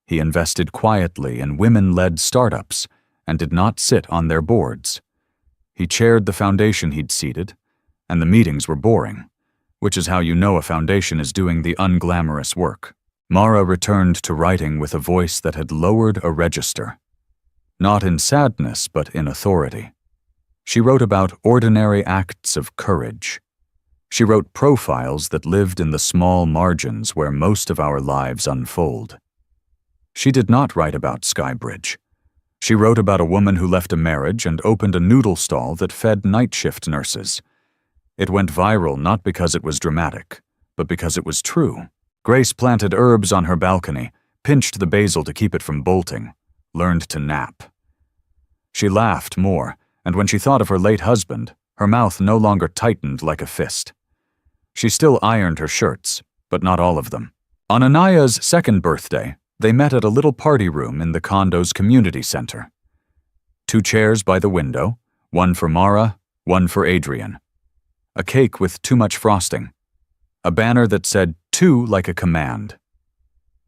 A: He invested quietly in women-led startups and did not sit on their boards. He chaired the foundation he'd seeded, and the meetings were boring, which is how you know a foundation is doing the unglamorous work. Mara returned to writing with a voice that had lowered a register. Not in sadness, but in authority. She wrote about ordinary acts of courage. She wrote profiles that lived in the small margins where most of our lives unfold. She did not write about Skybridge. She wrote about a woman who left a marriage and opened a noodle stall that fed night shift nurses. It went viral not because it was dramatic, but because it was true. Grace planted herbs on her balcony, pinched the basil to keep it from bolting, learned to nap. She laughed more, and when she thought of her late husband, her mouth no longer tightened like a fist. She still ironed her shirts, but not all of them. On Anaya's 2nd birthday, they met at a little party room in the condo's community center. 2 chairs by the window, one for Mara, one for Adrian. A cake with too much frosting. A banner that said "to" like a command.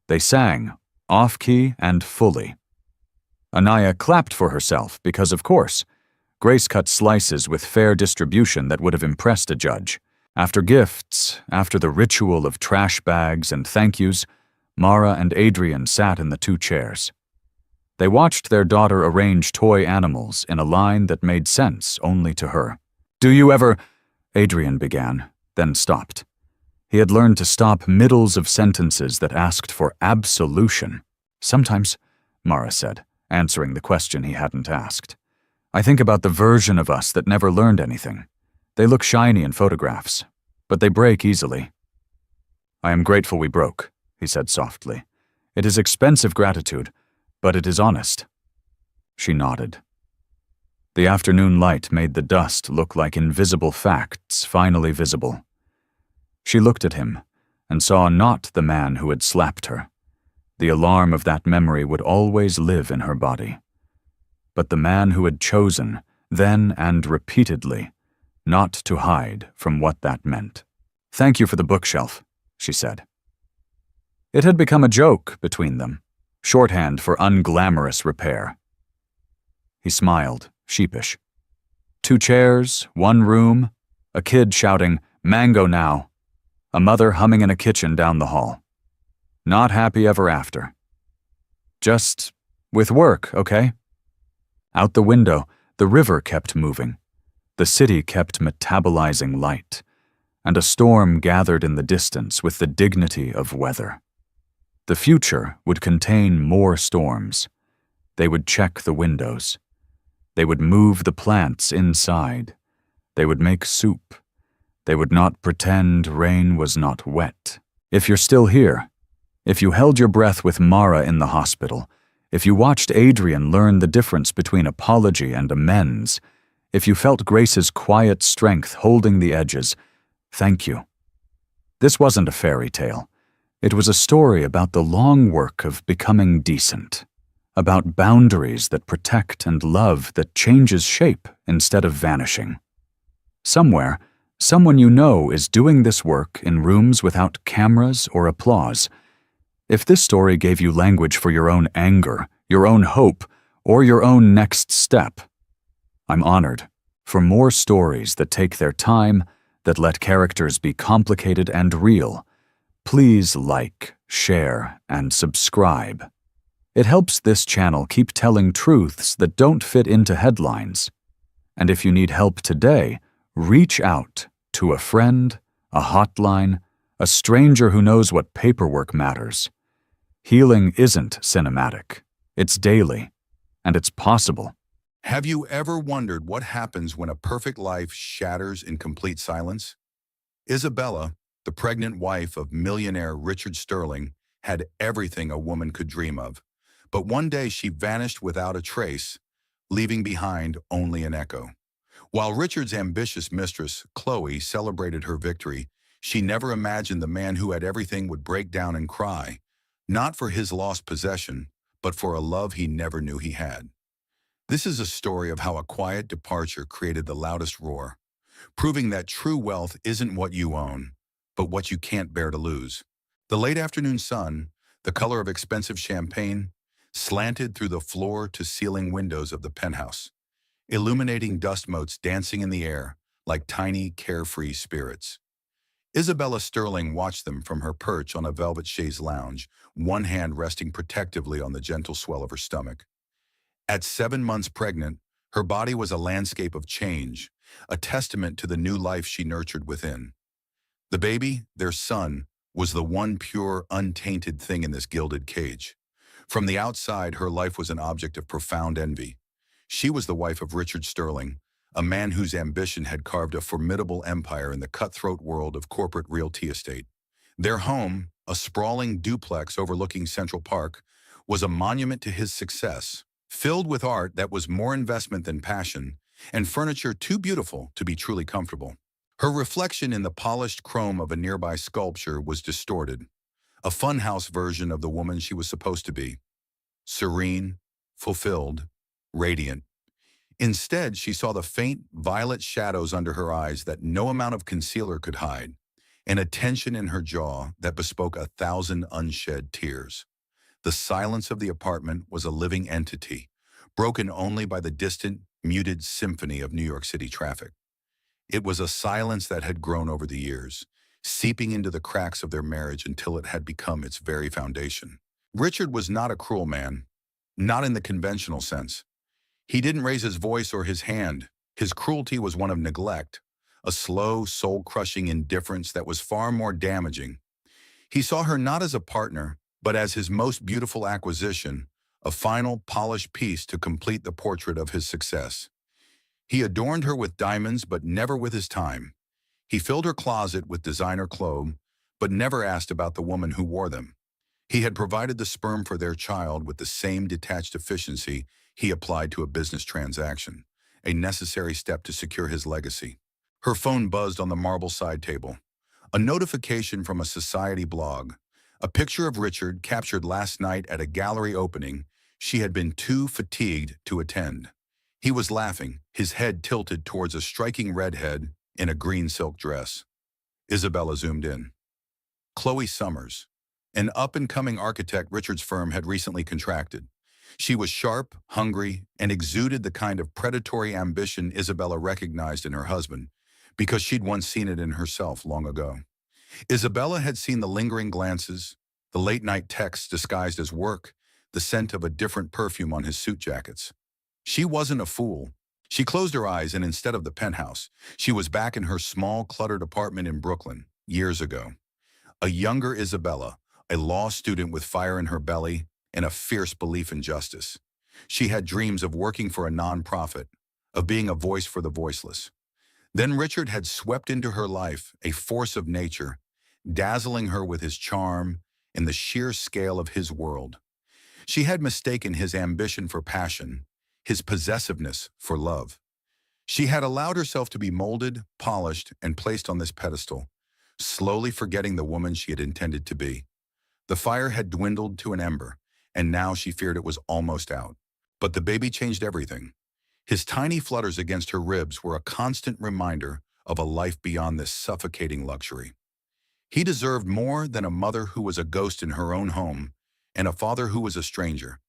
A: They sang, off-key and fully. Anaya clapped for herself because, of course, Grace cut slices with fair distribution that would have impressed a judge. After gifts, after the ritual of trash bags and thank yous, Mara and Adrian sat in the 2 chairs. They watched their daughter arrange toy animals in a line that made sense only to her. "Do you ever Adrian began, then stopped. He had learned to stop middles of sentences that asked for absolution. Sometimes, Mara said, answering the question he hadn't asked. I think about the version of us that never learned anything. They look shiny in photographs, but they break easily. I am grateful we broke, he said softly. It is expensive gratitude, but it is honest. She nodded. The afternoon light made the dust look like invisible facts finally visible. She looked at him and saw not the man who had slapped her. The alarm of that memory would always live in her body. But the man who had chosen, then and repeatedly, not to hide from what that meant. Thank you for the bookshelf, she said. It had become a joke between them, shorthand for unglamorous repair. He smiled, sheepish. 2 chairs, 1 room, a kid shouting, "Mango now," a mother humming in a kitchen down the hall. Not happy ever after. Just with work, okay? Out the window, the river kept moving. The city kept metabolizing light, and a storm gathered in the distance with the dignity of weather. The future would contain more storms. They would check the windows. They would move the plants inside. They would make soup. They would not pretend rain was not wet. If you're still here, if you held your breath with Mara in the hospital, if you watched Adrian learn the difference between apology and amends, if you felt Grace's quiet strength holding the edges, thank you. This wasn't a fairy tale. It was a story about the long work of becoming decent, about boundaries that protect and love that changes shape instead of vanishing. Somewhere, someone you know is doing this work in rooms without cameras or applause. If this story gave you language for your own anger, your own hope, or your own next step, I'm honored for more stories that take their time, that let characters be complicated and real. Please like, share, and subscribe. It helps this channel keep telling truths that don't fit into headlines. And if you need help today, reach out to a friend, a hotline, a stranger who knows what paperwork matters. Healing isn't cinematic. It's daily, and it's possible.
B: Have you ever wondered what happens when a perfect life shatters in complete silence? Isabella, the pregnant wife of millionaire Richard Sterling, had everything a woman could dream of. But one day she vanished without a trace, leaving behind only an echo. While Richard's ambitious mistress, Chloe, celebrated her victory, she never imagined the man who had everything would break down and cry, not for his lost possession, but for a love he never knew he had. This is a story of how a quiet departure created the loudest roar, proving that true wealth isn't what you own, but what you can't bear to lose. The late afternoon sun, the color of expensive champagne, slanted through the floor-to-ceiling windows of the penthouse, illuminating dust motes dancing in the air like tiny, carefree spirits. Isabella Sterling watched them from her perch on a velvet chaise lounge, one hand resting protectively on the gentle swell of her stomach. At 7 months pregnant, her body was a landscape of change, a testament to the new life she nurtured within. The baby, their son, was the one pure, untainted thing in this gilded cage. From the outside, her life was an object of profound envy. She was the wife of Richard Sterling, a man whose ambition had carved a formidable empire in the cutthroat world of corporate realty estate. Their home, a sprawling duplex overlooking Central Park, was a monument to his success, filled with art that was more investment than passion, and furniture too beautiful to be truly comfortable. Her reflection in the polished chrome of a nearby sculpture was distorted, a funhouse version of the woman she was supposed to be. Serene, fulfilled, radiant. Instead, she saw the faint, violet shadows under her eyes that no amount of concealer could hide, and a tension in her jaw that bespoke 1,000 unshed tears. The silence of the apartment was a living entity, broken only by the distant, muted symphony of New York City traffic. It was a silence that had grown over the years, seeping into the cracks of their marriage until it had become its very foundation. Richard was not a cruel man, not in the conventional sense. He didn't raise his voice or his hand. His cruelty was one of neglect, a slow, soul-crushing indifference that was far more damaging. He saw her not as a partner, but as his most beautiful acquisition, a final, polished piece to complete the portrait of his success. He adorned her with diamonds, but never with his time. He filled her closet with designer clothes, but never asked about the woman who wore them. He had provided the sperm for their child with the same detached efficiency he applied to a business transaction, a necessary step to secure his legacy. Her phone buzzed on the marble side table. A notification from a society blog. A picture of Richard captured last night at a gallery opening she had been too fatigued to attend. He was laughing, his head tilted towards a striking redhead in a green silk dress. Isabella zoomed in. Chloe Summers, an up-and-coming architect Richard's firm had recently contracted. She was sharp, hungry, and exuded the kind of predatory ambition Isabella recognized in her husband, because she'd once seen it in herself long ago. Isabella had seen the lingering glances, the late-night texts disguised as work, the scent of a different perfume on his suit jackets. She wasn't a fool. She closed her eyes, and instead of the penthouse, she was back in her small, cluttered apartment in Brooklyn, years ago. A younger Isabella, a law student with fire in her belly and a fierce belief in justice. She had dreams of working for a nonprofit, of being a voice for the voiceless. Then Richard had swept into her life, a force of nature, dazzling her with his charm and the sheer scale of his world. She had mistaken his ambition for passion, his possessiveness for love. She had allowed herself to be molded, polished, and placed on this pedestal, slowly forgetting the woman she had intended to be. The fire had dwindled to an ember, and now she feared it was almost out. But the baby changed everything. His tiny flutters against her ribs were a constant reminder of a life beyond this suffocating luxury. He deserved more than a mother who was a ghost in her own home and a father who was a stranger.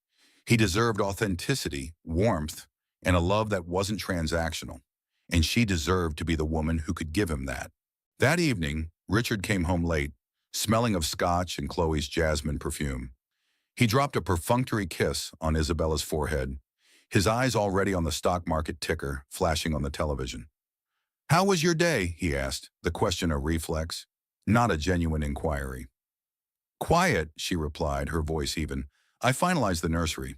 B: He deserved authenticity, warmth, and a love that wasn't transactional, and she deserved to be the woman who could give him that. That evening, Richard came home late, smelling of scotch and Chloe's jasmine perfume. He dropped a perfunctory kiss on Isabella's forehead, his eyes already on the stock market ticker flashing on the television. "How was your day?" he asked, the question a reflex, not a genuine inquiry. "Quiet," she replied, her voice even. "I finalized the nursery."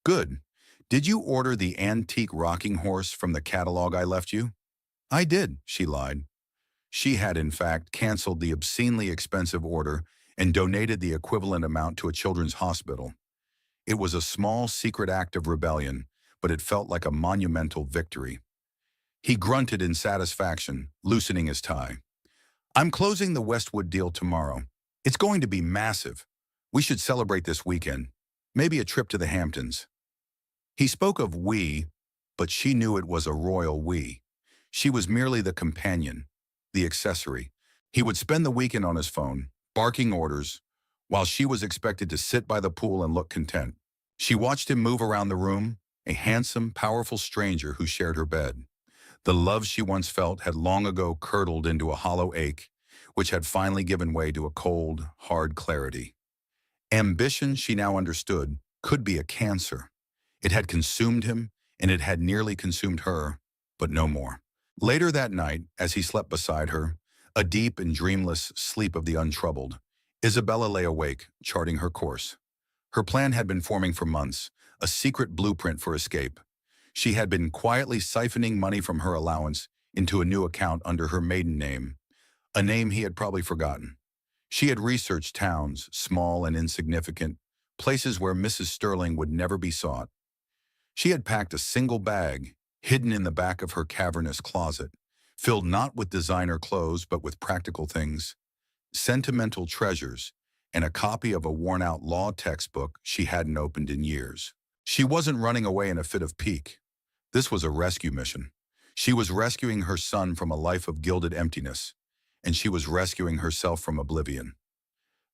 B: "Good. Did you order the antique rocking horse from the catalog I left you?" "I did," she lied. She had, in fact, canceled the obscenely expensive order and donated the equivalent amount to a children's hospital. It was a small, secret act of rebellion, but it felt like a monumental victory. He grunted in satisfaction, loosening his tie. "I'm closing the Westwood deal tomorrow. It's going to be massive. We should celebrate this weekend. Maybe a trip to the Hamptons." He spoke of we, but she knew it was a royal we. She was merely the companion, the accessory. He would spend the weekend on his phone, barking orders, while she was expected to sit by the pool and look content. She watched him move around the room, a handsome, powerful stranger who shared her bed. The love she once felt had long ago curdled into a hollow ache, which had finally given way to a cold, hard clarity. Ambition, she now understood, could be a cancer. It had consumed him, and it had nearly consumed her, but no more. Later that night, as he slept beside her, a deep and dreamless sleep of the untroubled, Isabella lay awake, charting her course. Her plan had been forming for months, a secret blueprint for escape. She had been quietly siphoning money from her allowance into a new account under her maiden name, a name he had probably forgotten. She had researched towns, small and insignificant, places where Mrs. Sterling would never be sought. She had packed a single bag, hidden in the back of her cavernous closet, filled not with designer clothes but with practical things, sentimental treasures, and a copy of a worn-out law textbook she hadn't opened in years. She wasn't running away in a fit of pique. This was a rescue mission. She was rescuing her son from a life of gilded emptiness, and she was rescuing herself from oblivion.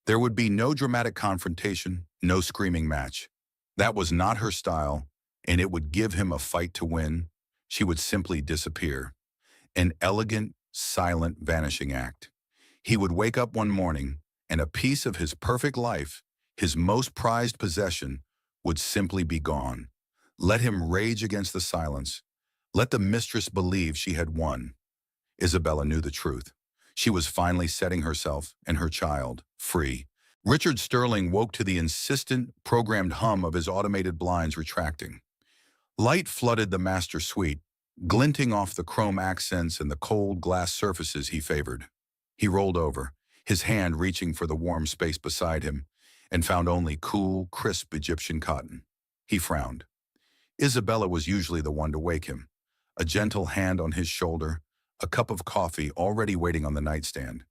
B: There would be no dramatic confrontation, no screaming match. That was not her style, and it would give him a fight to win. She would simply disappear. An elegant, silent, vanishing act. He would wake up one morning, and a piece of his perfect life, his most prized possession, would simply be gone. Let him rage against the silence. Let the mistress believe she had won. Isabella knew the truth. She was finally setting herself and her child free. Richard Sterling woke to the insistent, programmed hum of his automated blinds retracting. Light flooded the master suite, glinting off the chrome accents and the cold glass surfaces he favored. He rolled over, his hand reaching for the warm space beside him, and found only cool, crisp Egyptian cotton. He frowned. Isabella was usually the one to wake him. A gentle hand on his shoulder, a cup of coffee already waiting on the nightstand.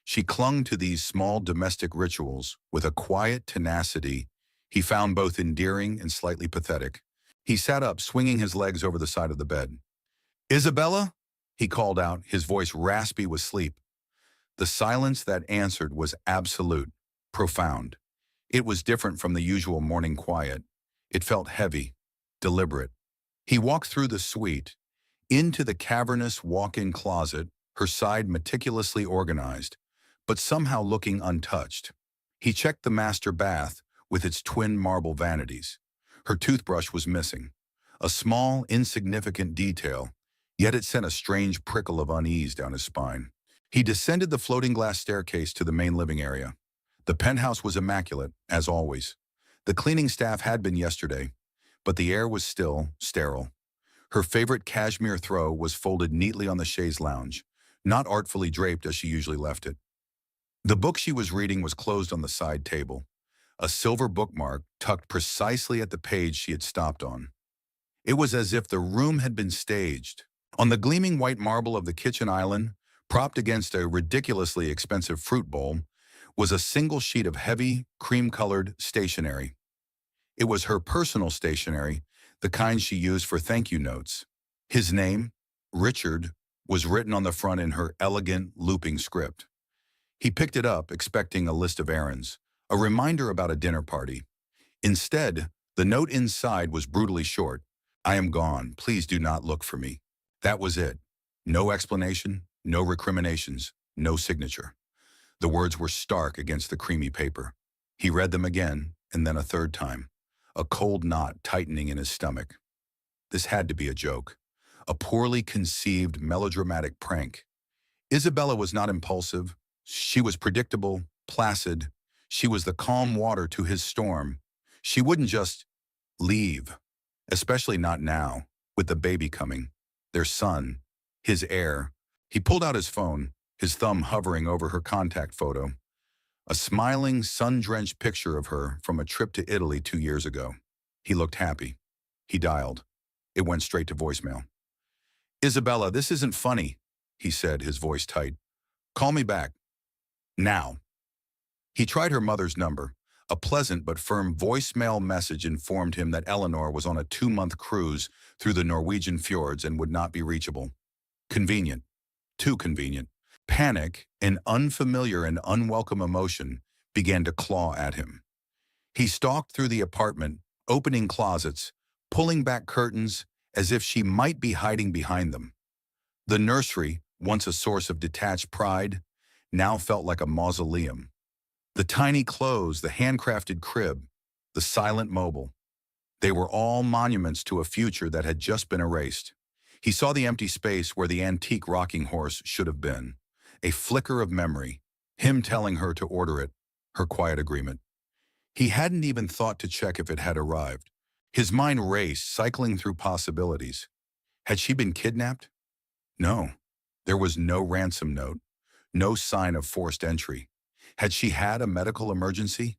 B: She clung to these small domestic rituals with a quiet tenacity he found both endearing and slightly pathetic. He sat up, swinging his legs over the side of the bed. "Isabella?" he called out, his voice raspy with sleep. The silence that answered was absolute, profound. It was different from the usual morning quiet. It felt heavy, deliberate. He walked through the suite, into the cavernous walk-in closet, her side meticulously organized, but somehow looking untouched. He checked the master bath with its twin marble vanities. Her toothbrush was missing, a small, insignificant detail, yet it sent a strange prickle of unease down his spine. He descended the floating glass staircase to the main living area. The penthouse was immaculate, as always. The cleaning staff had been yesterday, but the air was still sterile. Her favorite cashmere throw was folded neatly on the chaise lounge, not artfully draped as she usually left it. The book she was reading was closed on the side table, a silver bookmark tucked precisely at the page she had stopped on. It was as if the room had been staged. On the gleaming white marble of the kitchen island, propped against a ridiculously expensive fruit bowl, was a single sheet of heavy, cream-colored stationery. It was her personal stationery, the kind she used for thank-you notes. His name, Richard, was written on the front in her elegant, looping script. He picked it up, expecting a list of errands, a reminder about a dinner party. Instead, the note inside was brutally short. "I am gone. Please do not look for me." That was it. No explanation, no recriminations, no signature. The words were stark against the creamy paper. He read them again, and then a third time, a cold knot tightening in his stomach. This had to be a joke, a poorly conceived melodramatic prank. Isabella was not impulsive. She was predictable, placid. She was the calm water to his storm. She wouldn't just leave, especially not now, with the baby coming, their son, his heir. He pulled out his phone, his thumb hovering over her contact photo. A smiling, sun-drenched picture of her from a trip to Italy 2 years ago. He looked happy. He dialed. It went straight to voicemail. "Isabella, this isn't funny," he said, his voice tight. "Call me back. Now." He tried her mother's number. A pleasant but firm voicemail message informed him that Eleanor was on a 2-month cruise through the Norwegian fjords and would not be reachable. Convenient. Too convenient. Panic, an unfamiliar and unwelcome emotion, began to claw at him. He stalked through the apartment, opening closets, pulling back curtains as if she might be hiding behind them. The nursery, once a source of detached pride, now felt like a mausoleum. The tiny clothes, the handcrafted crib, the silent mobile. They were all monuments to a future that had just been erased. He saw the empty space where the antique rocking horse should have been. A flicker of memory, him telling her to order it, her quiet agreement. He hadn't even thought to check if it had arrived. His mind raced, cycling through possibilities. Had she been kidnapped? No. There was no ransom note, no sign of forced entry. Had she had a medical emergency?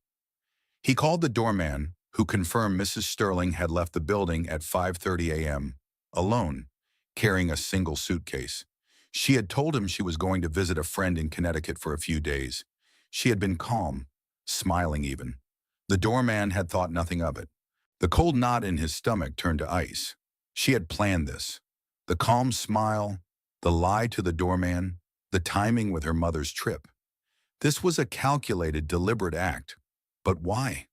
B: He called the doorman, who confirmed Mrs. Sterling had left the building at 5:30 a.m., alone, carrying a single suitcase. She had told him she was going to visit a friend in Connecticut for a few days. She had been calm, smiling even. The doorman had thought nothing of it. The cold knot in his stomach turned to ice. She had planned this. The calm smile, the lie to the doorman, the timing with her mother's trip. This was a calculated, deliberate act. But why?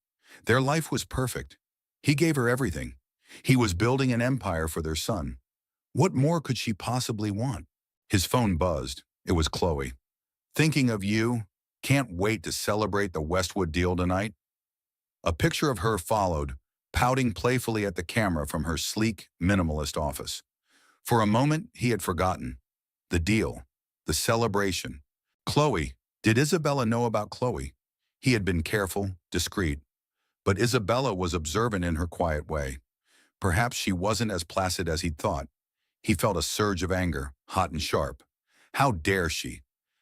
B: Their life was perfect. He gave her everything. He was building an empire for their son. What more could she possibly want? His phone buzzed. It was Chloe. "Thinking of you. Can't wait to celebrate the Westwood deal tonight." A picture of her followed, pouting playfully at the camera from her sleek, minimalist office. For a moment, he had forgotten. the deal, the celebration. Chloe. Did Isabella know about Chloe? He had been careful, discreet. But Isabella was observant in her quiet way. Perhaps she wasn't as placid as he'd thought. He felt a surge of anger, hot and sharp. How dare she?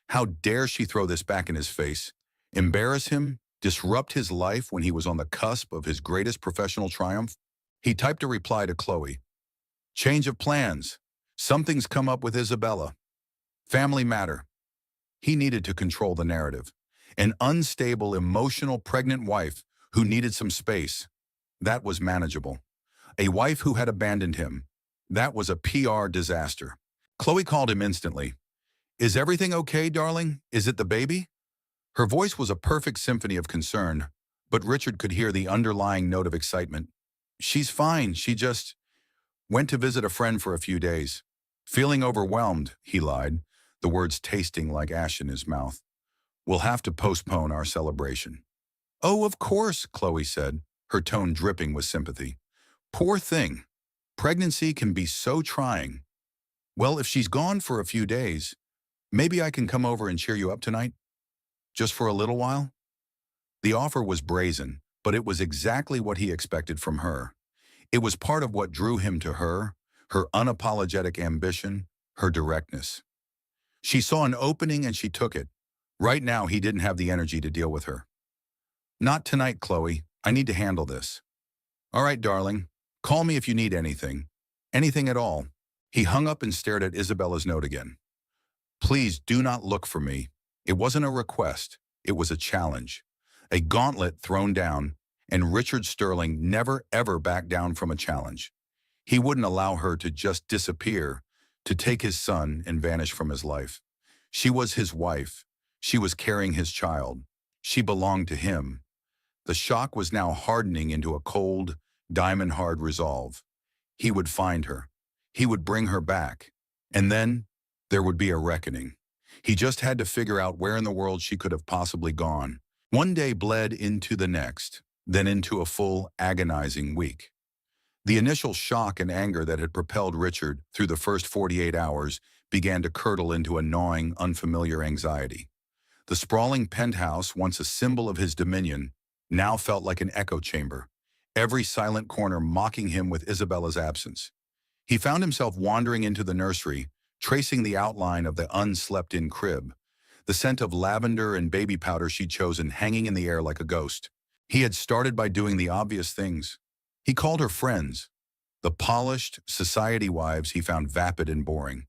B: How dare she throw this back in his face? Embarrass him? Disrupt his life when he was on the cusp of his greatest professional triumph? He typed a reply to Chloe. Change of plans. Something's come up with Isabella. Family matter. He needed to control the narrative. An unstable, emotional, pregnant wife who needed some space. That was manageable. A wife who had abandoned him. That was a PR disaster. Chloe called him instantly. Is everything okay, darling? Is it the baby? Her voice was a perfect symphony of concern, but Richard could hear the underlying note of excitement. She's fine. She just went to visit a friend for a few days. Feeling overwhelmed, he lied, the words tasting like ash in his mouth. We'll have to postpone our celebration. Oh, of course, Chloe said, her tone dripping with sympathy. Poor thing. Pregnancy can be so trying. Well, if she's gone for a few days, maybe I can come over and cheer you up tonight? Just for a little while? The offer was brazen, but it was exactly what he expected from her. It was part of what drew him to her unapologetic ambition, her directness. She saw an opening and she took it. Right now, he didn't have the energy to deal with her. Not tonight, Chloe. I need to handle this. All right, darling. Call me if you need anything. Anything at all. He hung up and stared at Isabella's note again. Please do not look for me. It wasn't a request. It was a challenge. A gauntlet thrown down, and Richard Sterling never ever backed down from a challenge. He wouldn't allow her to just disappear, to take his son and vanish from his life. She was his wife. She was carrying his child. She belonged to him. The shock was now hardening into a cold, diamond-hard resolve. He would find her. He would bring her back. And then there would be a reckoning. He just had to figure out where in the world she could have possibly gone. One day bled into the next, then into a full, agonizing week. The initial shock and anger that had propelled Richard through the first 48 hours began to curdle into a gnawing, unfamiliar anxiety. The sprawling penthouse, once a symbol of his dominion, now felt like an echo chamber, every silent corner mocking him with Isabella's absence. He found himself wandering into the nursery, tracing the outline of the unslept-in crib, the scent of lavender and baby powder she'd chosen hanging in the air like a ghost. He had started by doing the obvious things. He called her friends, the polished society wives he found vapid and boring.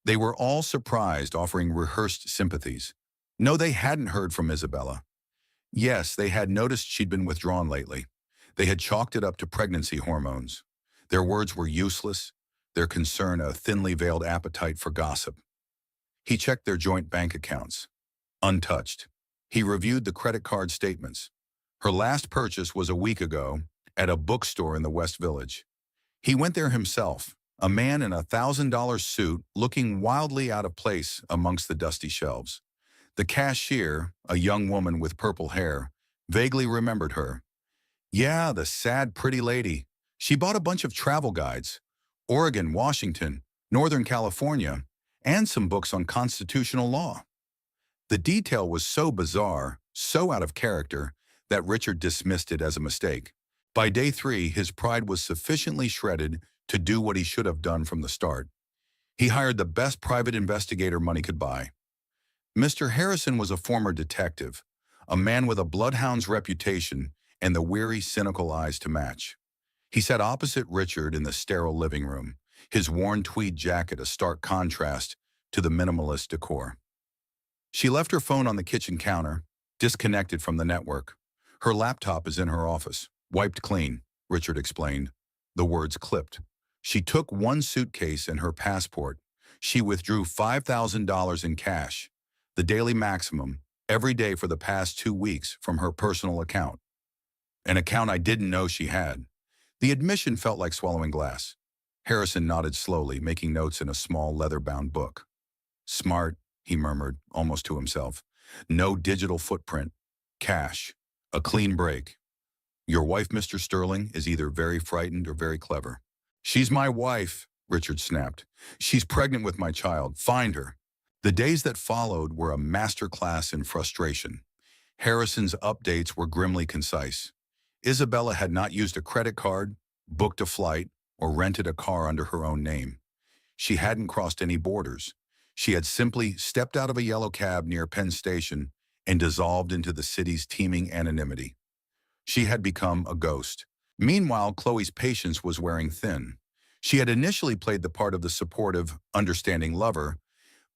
B: They were all surprised, offering rehearsed sympathies. No, they hadn't heard from Isabella. Yes, they had noticed she'd been withdrawn lately. They had chalked it up to pregnancy hormones. Their words were useless, their concern a thinly veiled appetite for gossip. He checked their joint bank accounts. Untouched. He reviewed the credit card statements. Her last purchase was a week ago at a bookstore in the West Village. He went there himself, a man in a $1,000 suit looking wildly out of place amongst the dusty shelves. The cashier, a young woman with purple hair, vaguely remembered her. Yeah, the sad, pretty lady. She bought a bunch of travel guides, Oregon, Washington, Northern California, and some books on constitutional law. The detail was so bizarre, so out of character, that Richard dismissed it as a mistake. By day 3, his pride was sufficiently shredded to do what he should have done from the start. He hired the best private investigator money could buy. Mr. Harrison was a former detective, a man with a bloodhound's reputation and the weary, cynical eyes to match. He sat opposite Richard in the sterile living room, his worn tweed jacket a stark contrast to the minimalist decor. She left her phone on the kitchen counter, disconnected from the network. Her laptop is in her office, wiped clean, Richard explained, the words clipped. She took one suitcase and her passport. She withdrew $5,000 in cash, the daily maximum, every day for the past 2 weeks from her personal account. An account I didn't know she had. The admission felt like swallowing glass. Harrison nodded slowly, making notes in a small leather-bound book. Smart, he murmured, almost to himself. No digital footprint. Cash. A clean break. Your wife, Mr. Sterling, is either very frightened or very clever. She's my wife, Richard snapped. "She's pregnant with my child. Find her." The days that followed were a masterclass in frustration. Harrison's updates were grimly concise. Isabella had not used a credit card, booked a flight, or rented a car under her own name. She hadn't crossed any borders. She had simply stepped out of a yellow cab near Penn Station and dissolved into the city's teeming anonymity. She had become a ghost. Meanwhile, Chloe's patience was wearing thin. She had initially played the part of the supportive, understanding lover,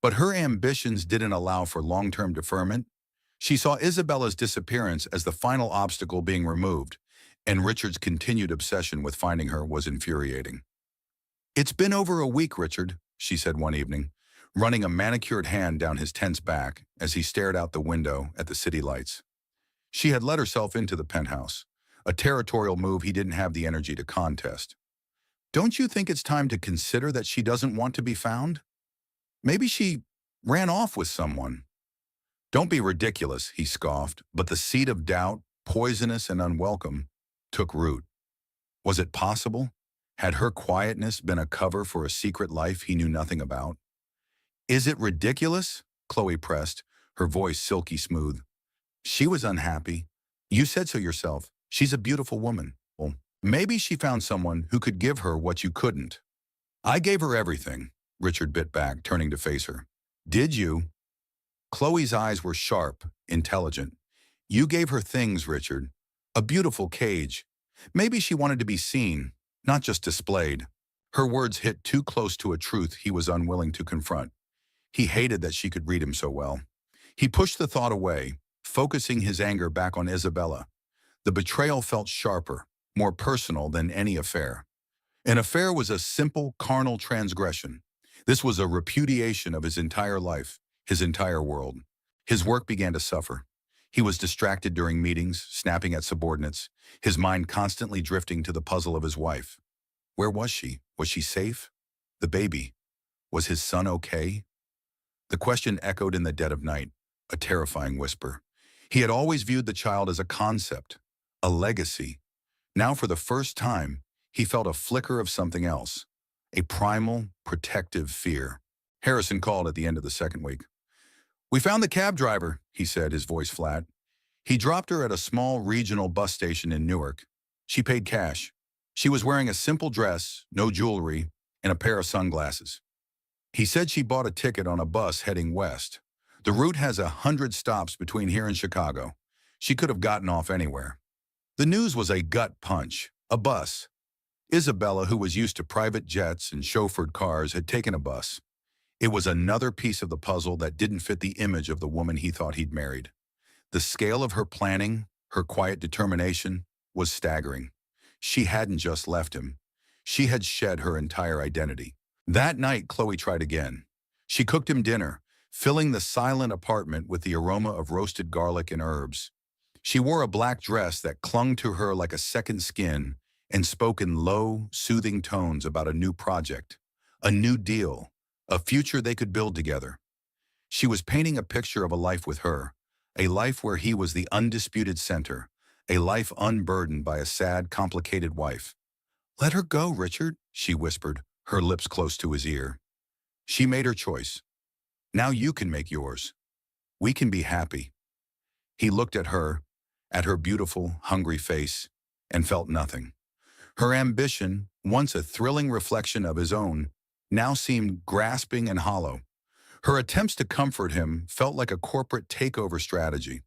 B: but her ambitions didn't allow for long-term deferment. She saw Isabella's disappearance as the final obstacle being removed, and Richard's continued obsession with finding her was infuriating. "It's been over a week, Richard," she said one evening, running a manicured hand down his tense back as he stared out the window at the city lights. She had let herself into the penthouse, a territorial move he didn't have the energy to contest. "Don't you think it's time to consider that she doesn't want to be found? Maybe she ran off with someone." "Don't be ridiculous," he scoffed, but the seed of doubt, poisonous and unwelcome, took root. Was it possible? Had her quietness been a cover for a secret life he knew nothing about? "Is it ridiculous?" Chloe pressed, her voice silky smooth. "She was unhappy. You said so yourself. She's a beautiful woman. Well, maybe she found someone who could give her what you couldn't." "I gave her everything," Richard bit back, turning to face her. "Did you?" Chloe's eyes were sharp, intelligent. "You gave her things, Richard. A beautiful cage. Maybe she wanted to be seen, not just displayed." Her words hit too close to a truth he was unwilling to confront. He hated that she could read him so well. He pushed the thought away, focusing his anger back on Isabella. The betrayal felt sharper, more personal than any affair. An affair was a simple, carnal transgression. This was a repudiation of his entire life, his entire world. His work began to suffer. He was distracted during meetings, snapping at subordinates, his mind constantly drifting to the puzzle of his wife. Where was she? Was she safe? The baby. Was his son okay? The question echoed in the dead of night, a terrifying whisper. He had always viewed the child as a concept, a legacy. Now, for the first time, he felt a flicker of something else, a primal, protective fear. Harrison called at the end of the second week. "We found the cab driver," he said, his voice flat. He dropped her at a small regional bus station in Newark. She paid cash. She was wearing a simple dress, no jewelry, and a pair of sunglasses. He said she bought a ticket on a bus heading west. The route has 100 stops between here and Chicago. She could have gotten off anywhere. The news was a gut punch. A bus. Isabella, who was used to private jets and chauffeured cars, had taken a bus. It was another piece of the puzzle that didn't fit the image of the woman he thought he'd married. The scale of her planning, her quiet determination, was staggering. She hadn't just left him. She had shed her entire identity. That night, Chloe tried again. She cooked him dinner, filling the silent apartment with the aroma of roasted garlic and herbs. She wore a black dress that clung to her like a second skin and spoke in low, soothing tones about a new project, a new deal, a future they could build together. She was painting a picture of a life with her, a life where he was the undisputed center, a life unburdened by a sad, complicated wife. "Let her go, Richard," she whispered, her lips close to his ear. She made her choice. Now you can make yours. We can be happy. He looked at her beautiful, hungry face, and felt nothing. Her ambition, once a thrilling reflection of his own, now seemed grasping and hollow. Her attempts to comfort him felt like a corporate takeover strategy.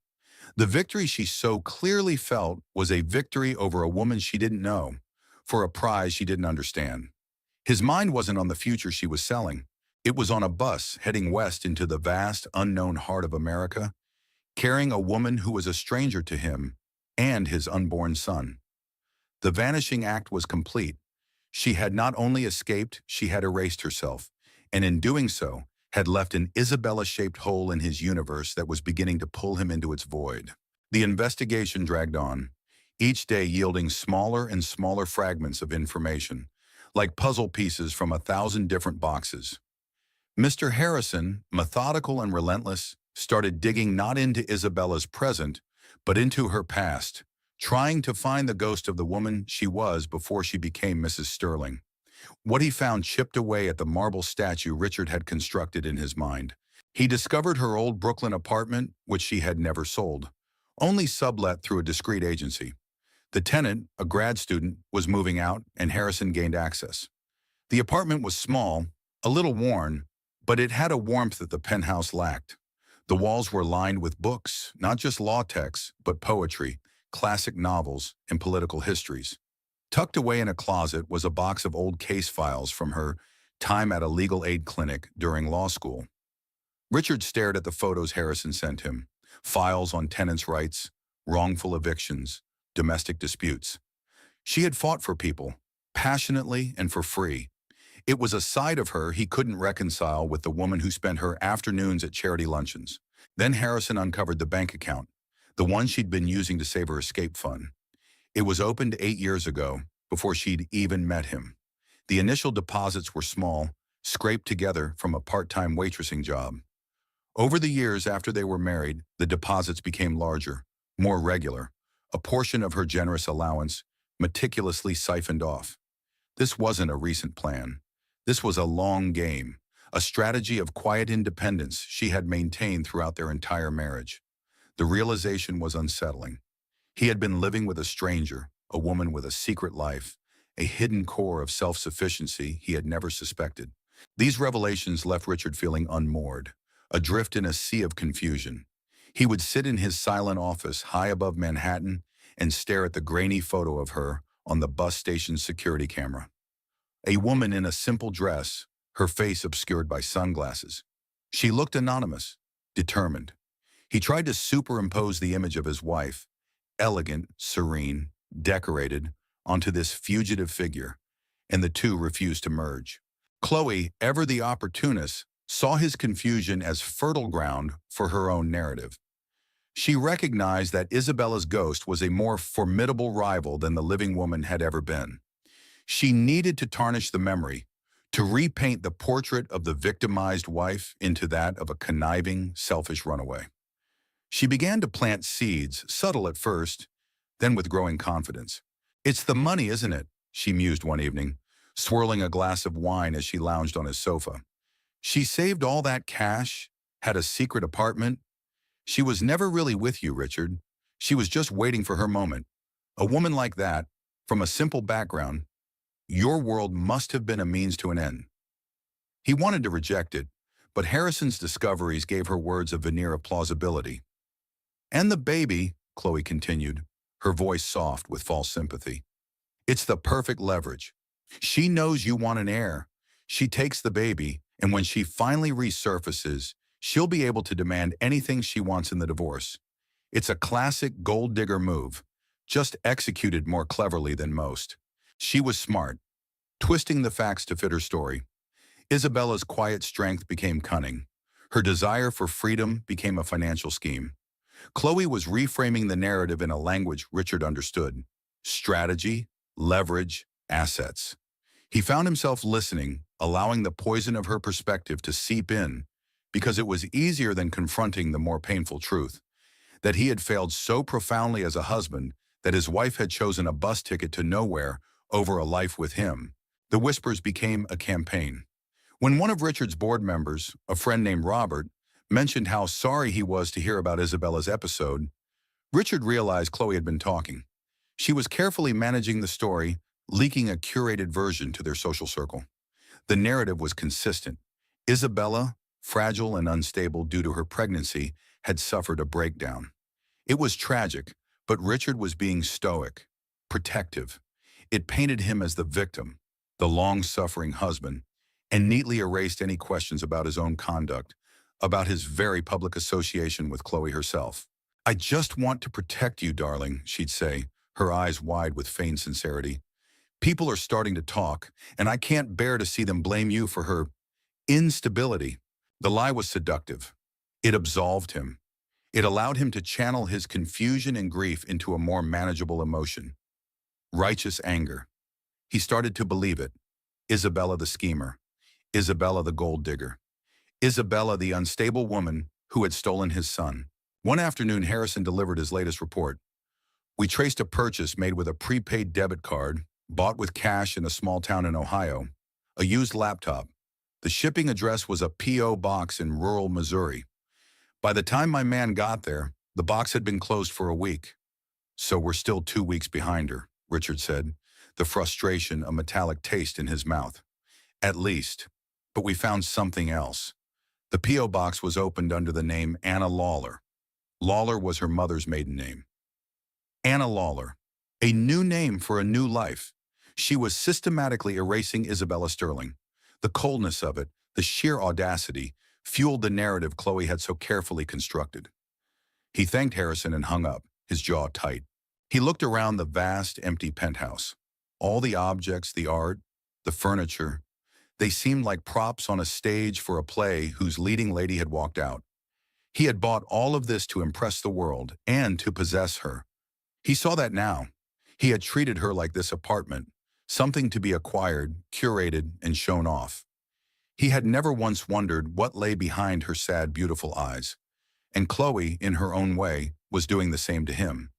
B: The victory she so clearly felt was a victory over a woman she didn't know, for a prize she didn't understand. His mind wasn't on the future she was selling. It was on a bus heading west into the vast, unknown heart of America, carrying a woman who was a stranger to him and his unborn son. The vanishing act was complete. She had not only escaped, she had erased herself, and in doing so, had left an Isabella-shaped hole in his universe that was beginning to pull him into its void. The investigation dragged on, each day yielding smaller and smaller fragments of information, like puzzle pieces from 1,000 different boxes. Mr. Harrison, methodical and relentless, started digging not into Isabella's present, but into her past, trying to find the ghost of the woman she was before she became Mrs. Sterling. What he found chipped away at the marble statue Richard had constructed in his mind. He discovered her old Brooklyn apartment, which she had never sold, only sublet through a discreet agency. The tenant, a grad student, was moving out, and Harrison gained access. The apartment was small, a little worn, but it had a warmth that the penthouse lacked. The walls were lined with books, not just law texts, but poetry, classic novels, and political histories. Tucked away in a closet was a box of old case files from her time at a legal aid clinic during law school. Richard stared at the photos Harrison sent him, files on tenants' rights, wrongful evictions, domestic disputes. She had fought for people, passionately and for free. It was a side of her he couldn't reconcile with the woman who spent her afternoons at charity luncheons. Then Harrison uncovered the bank account, the one she'd been using to save her escape fund. It was opened 8 years ago, before she'd even met him. The initial deposits were small, scraped together from a part-time waitressing job. Over the years after they were married, the deposits became larger, more regular, a portion of her generous allowance meticulously siphoned off. This wasn't a recent plan. This was a long game, a strategy of quiet independence she had maintained throughout their entire marriage. The realization was unsettling. He had been living with a stranger, a woman with a secret life, a hidden core of self-sufficiency he had never suspected. These revelations left Richard feeling unmoored, adrift in a sea of confusion. He would sit in his silent office high above Manhattan and stare at the grainy photo of her on the bus station's security camera. A woman in a simple dress, her face obscured by sunglasses. She looked anonymous, determined. He tried to superimpose the image of his wife, elegant, serene, decorated, onto this fugitive figure, and the two refused to merge. Chloe, ever the opportunist, saw his confusion as fertile ground for her own narrative. She recognized that Isabella's ghost was a more formidable rival than the living woman had ever been. She needed to tarnish the memory, to repaint the portrait of the victimized wife into that of a conniving, selfish runaway. She began to plant seeds, subtle at first, then with growing confidence. "It's the money, isn't it?" she mused one evening, swirling a glass of wine as she lounged on his sofa. She saved all that cash, had a secret apartment. She was never really with you, Richard. She was just waiting for her moment. A woman like that, from a simple background, your world must have been a means to an end. He wanted to reject it, but Harrison's discoveries gave her words a veneer of plausibility. "And the baby," Chloe continued, her voice soft with false sympathy. "It's the perfect leverage. She knows you want an heir. She takes the baby, and when she finally resurfaces, she'll be able to demand anything she wants in the divorce. It's a classic gold digger move, just executed more cleverly than most." She was smart, twisting the facts to fit her story. Isabella's quiet strength became cunning. Her desire for freedom became a financial scheme. Chloe was reframing the narrative in a language Richard understood: strategy, leverage, assets. He found himself listening, allowing the poison of her perspective to seep in, because it was easier than confronting the more painful truth, that he had failed so profoundly as a husband that his wife had chosen a bus ticket to nowhere over a life with him. The whispers became a campaign. When one of Richard's board members, a friend named Robert, mentioned how sorry he was to hear about Isabella's episode, Richard realized Chloe had been talking. She was carefully managing the story, leaking a curated version to their social circle. The narrative was consistent. Isabella, fragile and unstable due to her pregnancy, had suffered a breakdown. It was tragic, but Richard was being stoic, protective. It painted him as the victim, the long-suffering husband, and neatly erased any questions about his own conduct, about his very public association with Chloe herself. "I just want to protect you, darling," she'd say, her eyes wide with feigned sincerity. "People are starting to talk, and I can't bear to see them blame you for her instability." The lie was seductive. It absolved him. It allowed him to channel his confusion and grief into a more manageable emotion: righteous anger. He started to believe it. Isabella the schemer. Isabella the gold digger. Isabella the unstable woman who had stolen his son. One afternoon, Harrison delivered his latest report. "We traced a purchase made with a prepaid debit card bought with cash in a small town in Ohio, a used laptop. The shipping address was a P.O. box in rural Missouri. By the time my man got there, the box had been closed for a week. So we're still 2 weeks behind her, Richard said, the frustration a metallic taste in his mouth. At least. But we found something else. The P.O. box was opened under the name Anna Lawler. Lawler was her mother's maiden name. Anna Lawler. A new name for a new life. She was systematically erasing Isabella Sterling. The coldness of it, the sheer audacity, fueled the narrative Chloe had so carefully constructed. He thanked Harrison and hung up, his jaw tight. He looked around the vast, empty penthouse. All the objects, the art, the furniture, they seemed like props on a stage for a play whose leading lady had walked out. He had bought all of this to impress the world and to possess her. He saw that now. He had treated her like this apartment, something to be acquired, curated, and shown off. He had never once wondered what lay behind her sad, beautiful eyes. And Chloe, in her own way, was doing the same to him.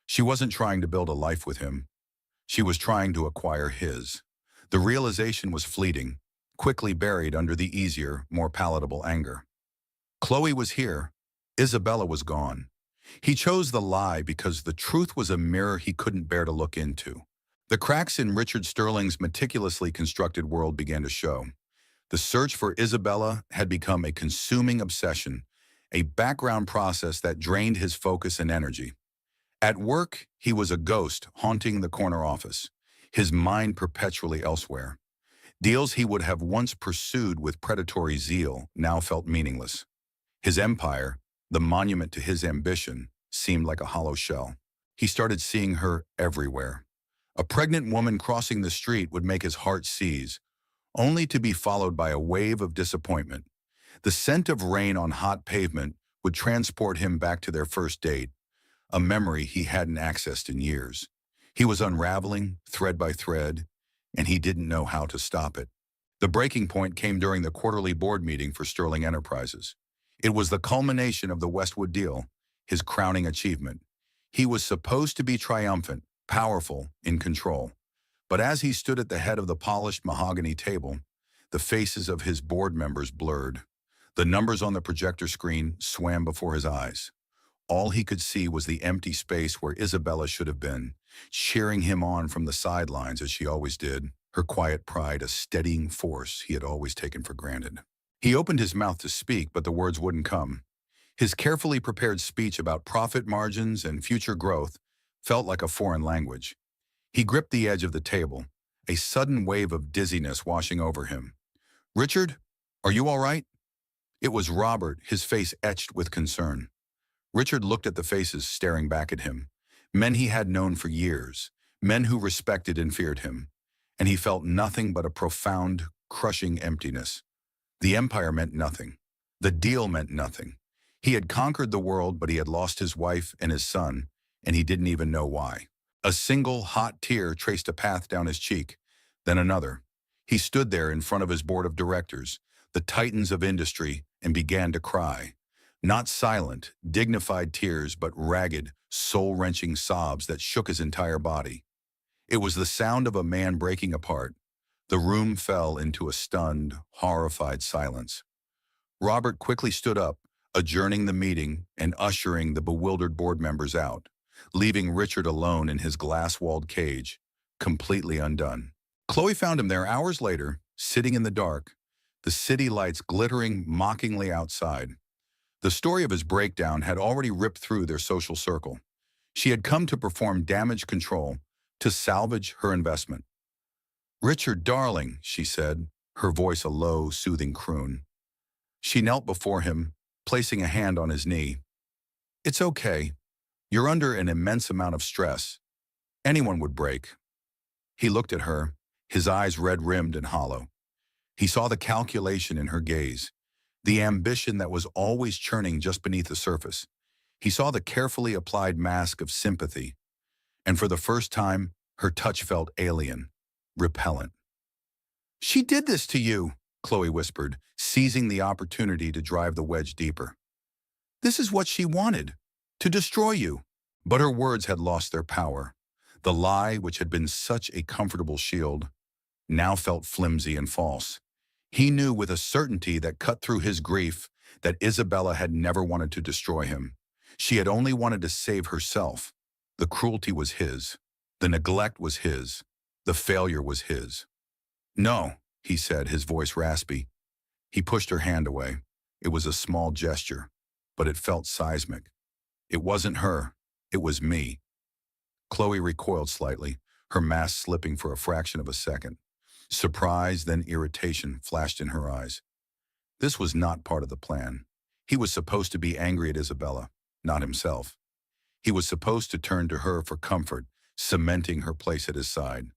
B: She wasn't trying to build a life with him. She was trying to acquire his. The realization was fleeting, quickly buried under the easier, more palatable anger. Chloe was here. Isabella was gone. He chose the lie because the truth was a mirror he couldn't bear to look into. The cracks in Richard Sterling's meticulously constructed world began to show. The search for Isabella had become a consuming obsession, a background process that drained his focus and energy. At work, he was a ghost haunting the corner office, his mind perpetually elsewhere. Deals he would have once pursued with predatory zeal now felt meaningless. His empire, the monument to his ambition, seemed like a hollow shell. He started seeing her everywhere. A pregnant woman crossing the street would make his heart seize, only to be followed by a wave of disappointment. The scent of rain on hot pavement would transport him back to their first date, a memory he hadn't accessed in years. He was unraveling, thread by thread, and he didn't know how to stop it. The breaking point came during the quarterly board meeting for Sterling Enterprises. It was the culmination of the Westwood deal, his crowning achievement. He was supposed to be triumphant, powerful, in control. But as he stood at the head of the polished mahogany table, the faces of his board members blurred. The numbers on the projector screen swam before his eyes. All he could see was the empty space where Isabella should have been, cheering him on from the sidelines as she always did, her quiet pride a steadying force he had always taken for granted. He opened his mouth to speak, but the words wouldn't come. His carefully prepared speech about profit margins and future growth felt like a foreign language. He gripped the edge of the table, a sudden wave of dizziness washing over him. "Richard, are you all right?" It was Robert, his face etched with concern. Richard looked at the faces staring back at him, men he had known for years, men who respected and feared him, and he felt nothing but a profound, crushing emptiness. The empire meant nothing. The deal meant nothing. He had conquered the world, but he had lost his wife and his son, and he didn't even know why. A single hot tear traced a path down his cheek, then another. He stood there in front of his board of directors, the titans of industry, and began to cry. Not silent, dignified tears, but ragged, soul-wrenching sobs that shook his entire body. It was the sound of a man breaking apart. The room fell into a stunned, horrified silence. Robert quickly stood up, adjourning the meeting and ushering the bewildered board members out, leaving Richard alone in his glass-walled cage, completely undone. Chloe found him there hours later, sitting in the dark, the city lights glittering mockingly outside. The story of his breakdown had already ripped through their social circle. She had come to perform damage control, to salvage her investment. "Richard, darling," she said, her voice a low, soothing croon. She knelt before him, placing a hand on his knee. "It's okay. You're under an immense amount of stress. Anyone would break." He looked at her, his eyes red-rimmed and hollow. He saw the calculation in her gaze, the ambition that was always churning just beneath the surface. He saw the carefully applied mask of sympathy, and for the first time, her touch felt alien, repellent. "She did this to you," Chloe whispered, seizing the opportunity to drive the wedge deeper. "This is what she wanted, to destroy you." But her words had lost their power. The lie, which had been such a comfortable shield, now felt flimsy and false. He knew with a certainty that cut through his grief that Isabella had never wanted to destroy him. She had only wanted to save herself. The cruelty was his. The neglect was his. The failure was his. "No," he said, his voice raspy. He pushed her hand away. It was a small gesture, but it felt seismic. "It wasn't her. It was me." Chloe recoiled slightly, her mask slipping for a fraction of a second. Surprise, then irritation flashed in her eyes. This was not part of the plan. He was supposed to be angry at Isabella, not himself. He was supposed to turn to her for comfort, cementing her place at his side.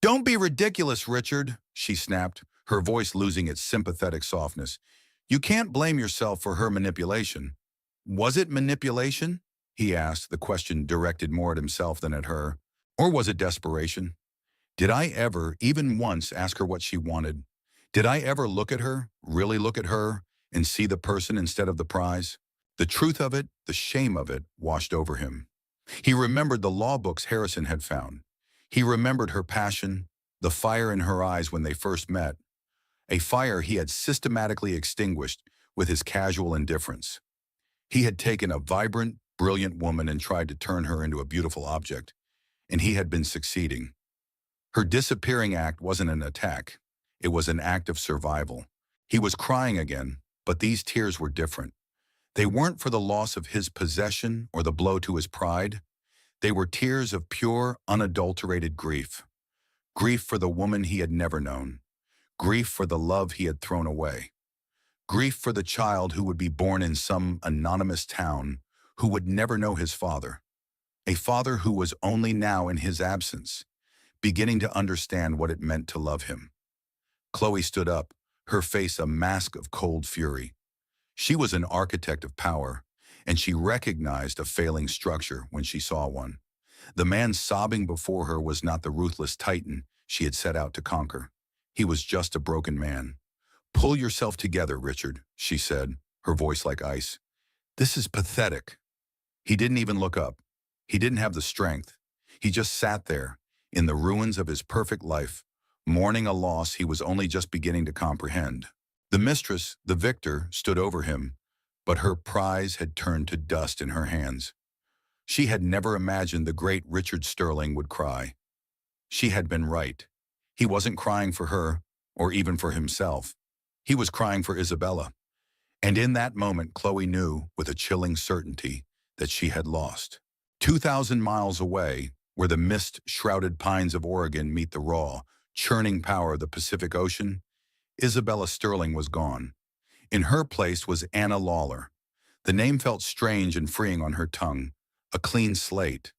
B: "Don't be ridiculous, Richard," she snapped, her voice losing its sympathetic softness. "You can't blame yourself for her manipulation." "Was it manipulation?" he asked, the question directed more at himself than at her. "Or was it desperation? Did I ever, even once, ask her what she wanted? Did I ever look at her, really look at her, and see the person instead of the prize?" The truth of it, the shame of it, washed over him. He remembered the law books Harrison had found. He remembered her passion, the fire in her eyes when they first met, a fire he had systematically extinguished with his casual indifference. He had taken a vibrant, brilliant woman and tried to turn her into a beautiful object, and he had been succeeding. Her disappearing act wasn't an attack. It was an act of survival. He was crying again, but these tears were different. They weren't for the loss of his possession or the blow to his pride. They were tears of pure, unadulterated grief. Grief for the woman he had never known. Grief for the love he had thrown away. Grief for the child who would be born in some anonymous town, who would never know his father. A father who was only now in his absence, beginning to understand what it meant to love him. Chloe stood up, her face a mask of cold fury. She was an architect of power, and she recognized a failing structure when she saw one. The man sobbing before her was not the ruthless titan she had set out to conquer. He was just a broken man. "Pull yourself together, Richard," she said, her voice like ice. "This is pathetic." He didn't even look up. He didn't have the strength. He just sat there, in the ruins of his perfect life, mourning a loss he was only just beginning to comprehend. The mistress, the victor, stood over him, but her prize had turned to dust in her hands. She had never imagined the great Richard Sterling would cry. She had been right. He wasn't crying for her, or even for himself. He was crying for Isabella. And in that moment, Chloe knew, with a chilling certainty, that she had lost. 2,000 miles away, where the mist-shrouded pines of Oregon meet the raw, churning power of the Pacific Ocean, Isabella Sterling was gone. In her place was Anna Lawler. The name felt strange and freeing on her tongue, a clean slate.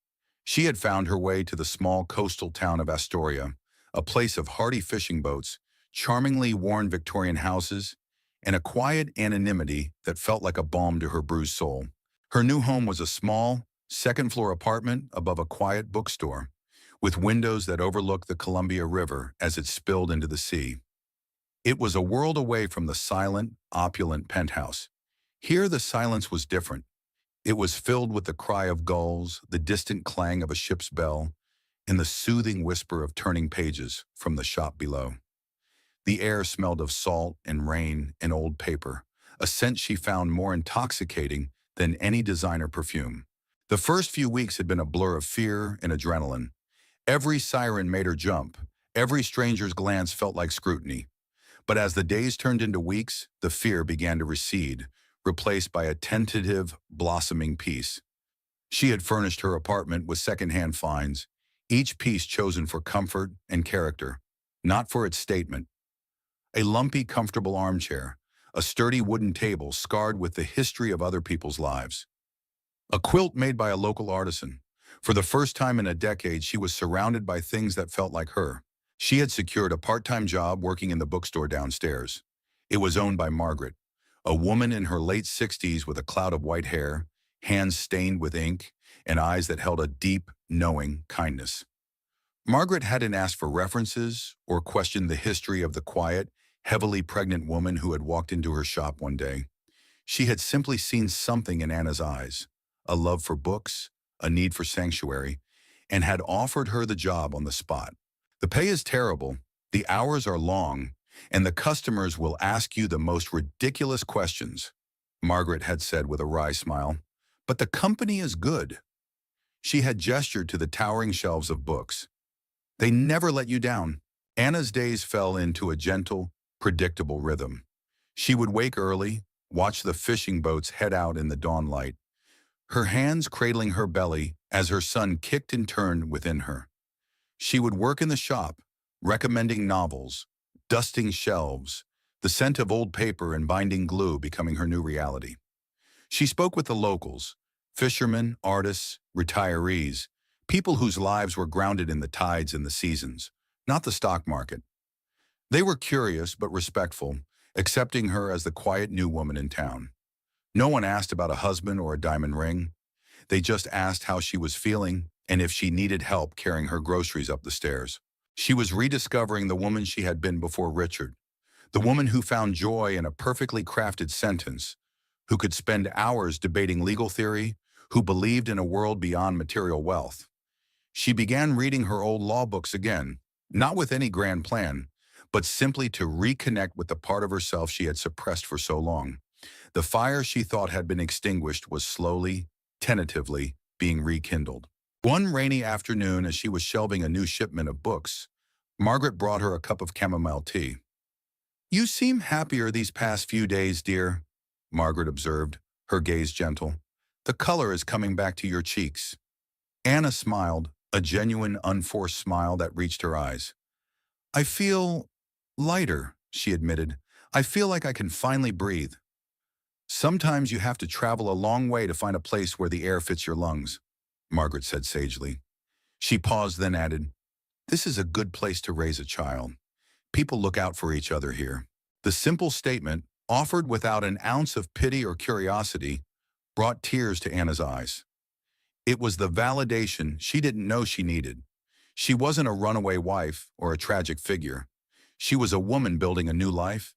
B: She had found her way to the small coastal town of Astoria, a place of hardy fishing boats, charmingly worn Victorian houses, and a quiet anonymity that felt like a balm to her bruised soul. Her new home was a small, second-floor apartment above a quiet bookstore, with windows that overlooked the Columbia River as it spilled into the sea. It was a world away from the silent, opulent penthouse. Here the silence was different. It was filled with the cry of gulls, the distant clang of a ship's bell, and the soothing whisper of turning pages from the shop below. The air smelled of salt and rain and old paper, a scent she found more intoxicating than any designer perfume. The first few weeks had been a blur of fear and adrenaline. Every siren made her jump. Every stranger's glance felt like scrutiny. But as the days turned into weeks, the fear began to recede, replaced by a tentative, blossoming peace. She had furnished her apartment with secondhand finds, each piece chosen for comfort and character, not for its statement. A lumpy, comfortable armchair, a sturdy wooden table scarred with the history of other people's lives. A quilt made by a local artisan. For the first time in a decade, she was surrounded by things that felt like her. She had secured a part-time job working in the bookstore downstairs. It was owned by Margaret, a woman in her late 60s with a cloud of white hair, hands stained with ink, and eyes that held a deep, knowing kindness. Margaret hadn't asked for references or questioned the history of the quiet, heavily pregnant woman who had walked into her shop one day. She had simply seen something in Anna's eyes, a love for books, a need for sanctuary, and had offered her the job on the spot. The pay is terrible, the hours are long, and the customers will ask you the most ridiculous questions, Margaret had said with a wry smile. But the company is good. She had gestured to the towering shelves of books. They never let you down. Anna's days fell into a gentle, predictable rhythm. She would wake early, watch the fishing boats head out in the dawn light, her hands cradling her belly as her son kicked and turned within her. She would work in the shop, recommending novels, dusting shelves, the scent of old paper and binding glue becoming her new reality. She spoke with the locals, fishermen, artists, retirees, people whose lives were grounded in the tides and the seasons, not the stock market. They were curious but respectful, accepting her as the quiet new woman in town. No one asked about a husband or a diamond ring. They just asked how she was feeling and if she needed help carrying her groceries up the stairs. She was rediscovering the woman she had been before Richard, the woman who found joy in a perfectly crafted sentence, who could spend hours debating legal theory, who believed in a world beyond material wealth. She began reading her old law books again, not with any grand plan, but simply to reconnect with the part of herself she had suppressed for so long. The fire she thought had been extinguished was slowly, tentatively, being rekindled. One rainy afternoon, as she was shelving a new shipment of books, Margaret brought her a cup of chamomile tea. "You seem happier these past few days, dear," Margaret observed, her gaze gentle. "The color is coming back to your cheeks." Anna smiled, a genuine, unforced smile that reached her eyes. "I feel lighter," she admitted. "I feel like I can finally breathe." "Sometimes you have to travel a long way to find a place where the air fits your lungs," Margaret said sagely. She paused, then added, "This is a good place to raise a child. People look out for each other here." The simple statement, offered without an ounce of pity or curiosity, brought tears to Anna's eyes. It was the validation she didn't know she needed. She wasn't a runaway wife or a tragic figure. She was a woman building a new life,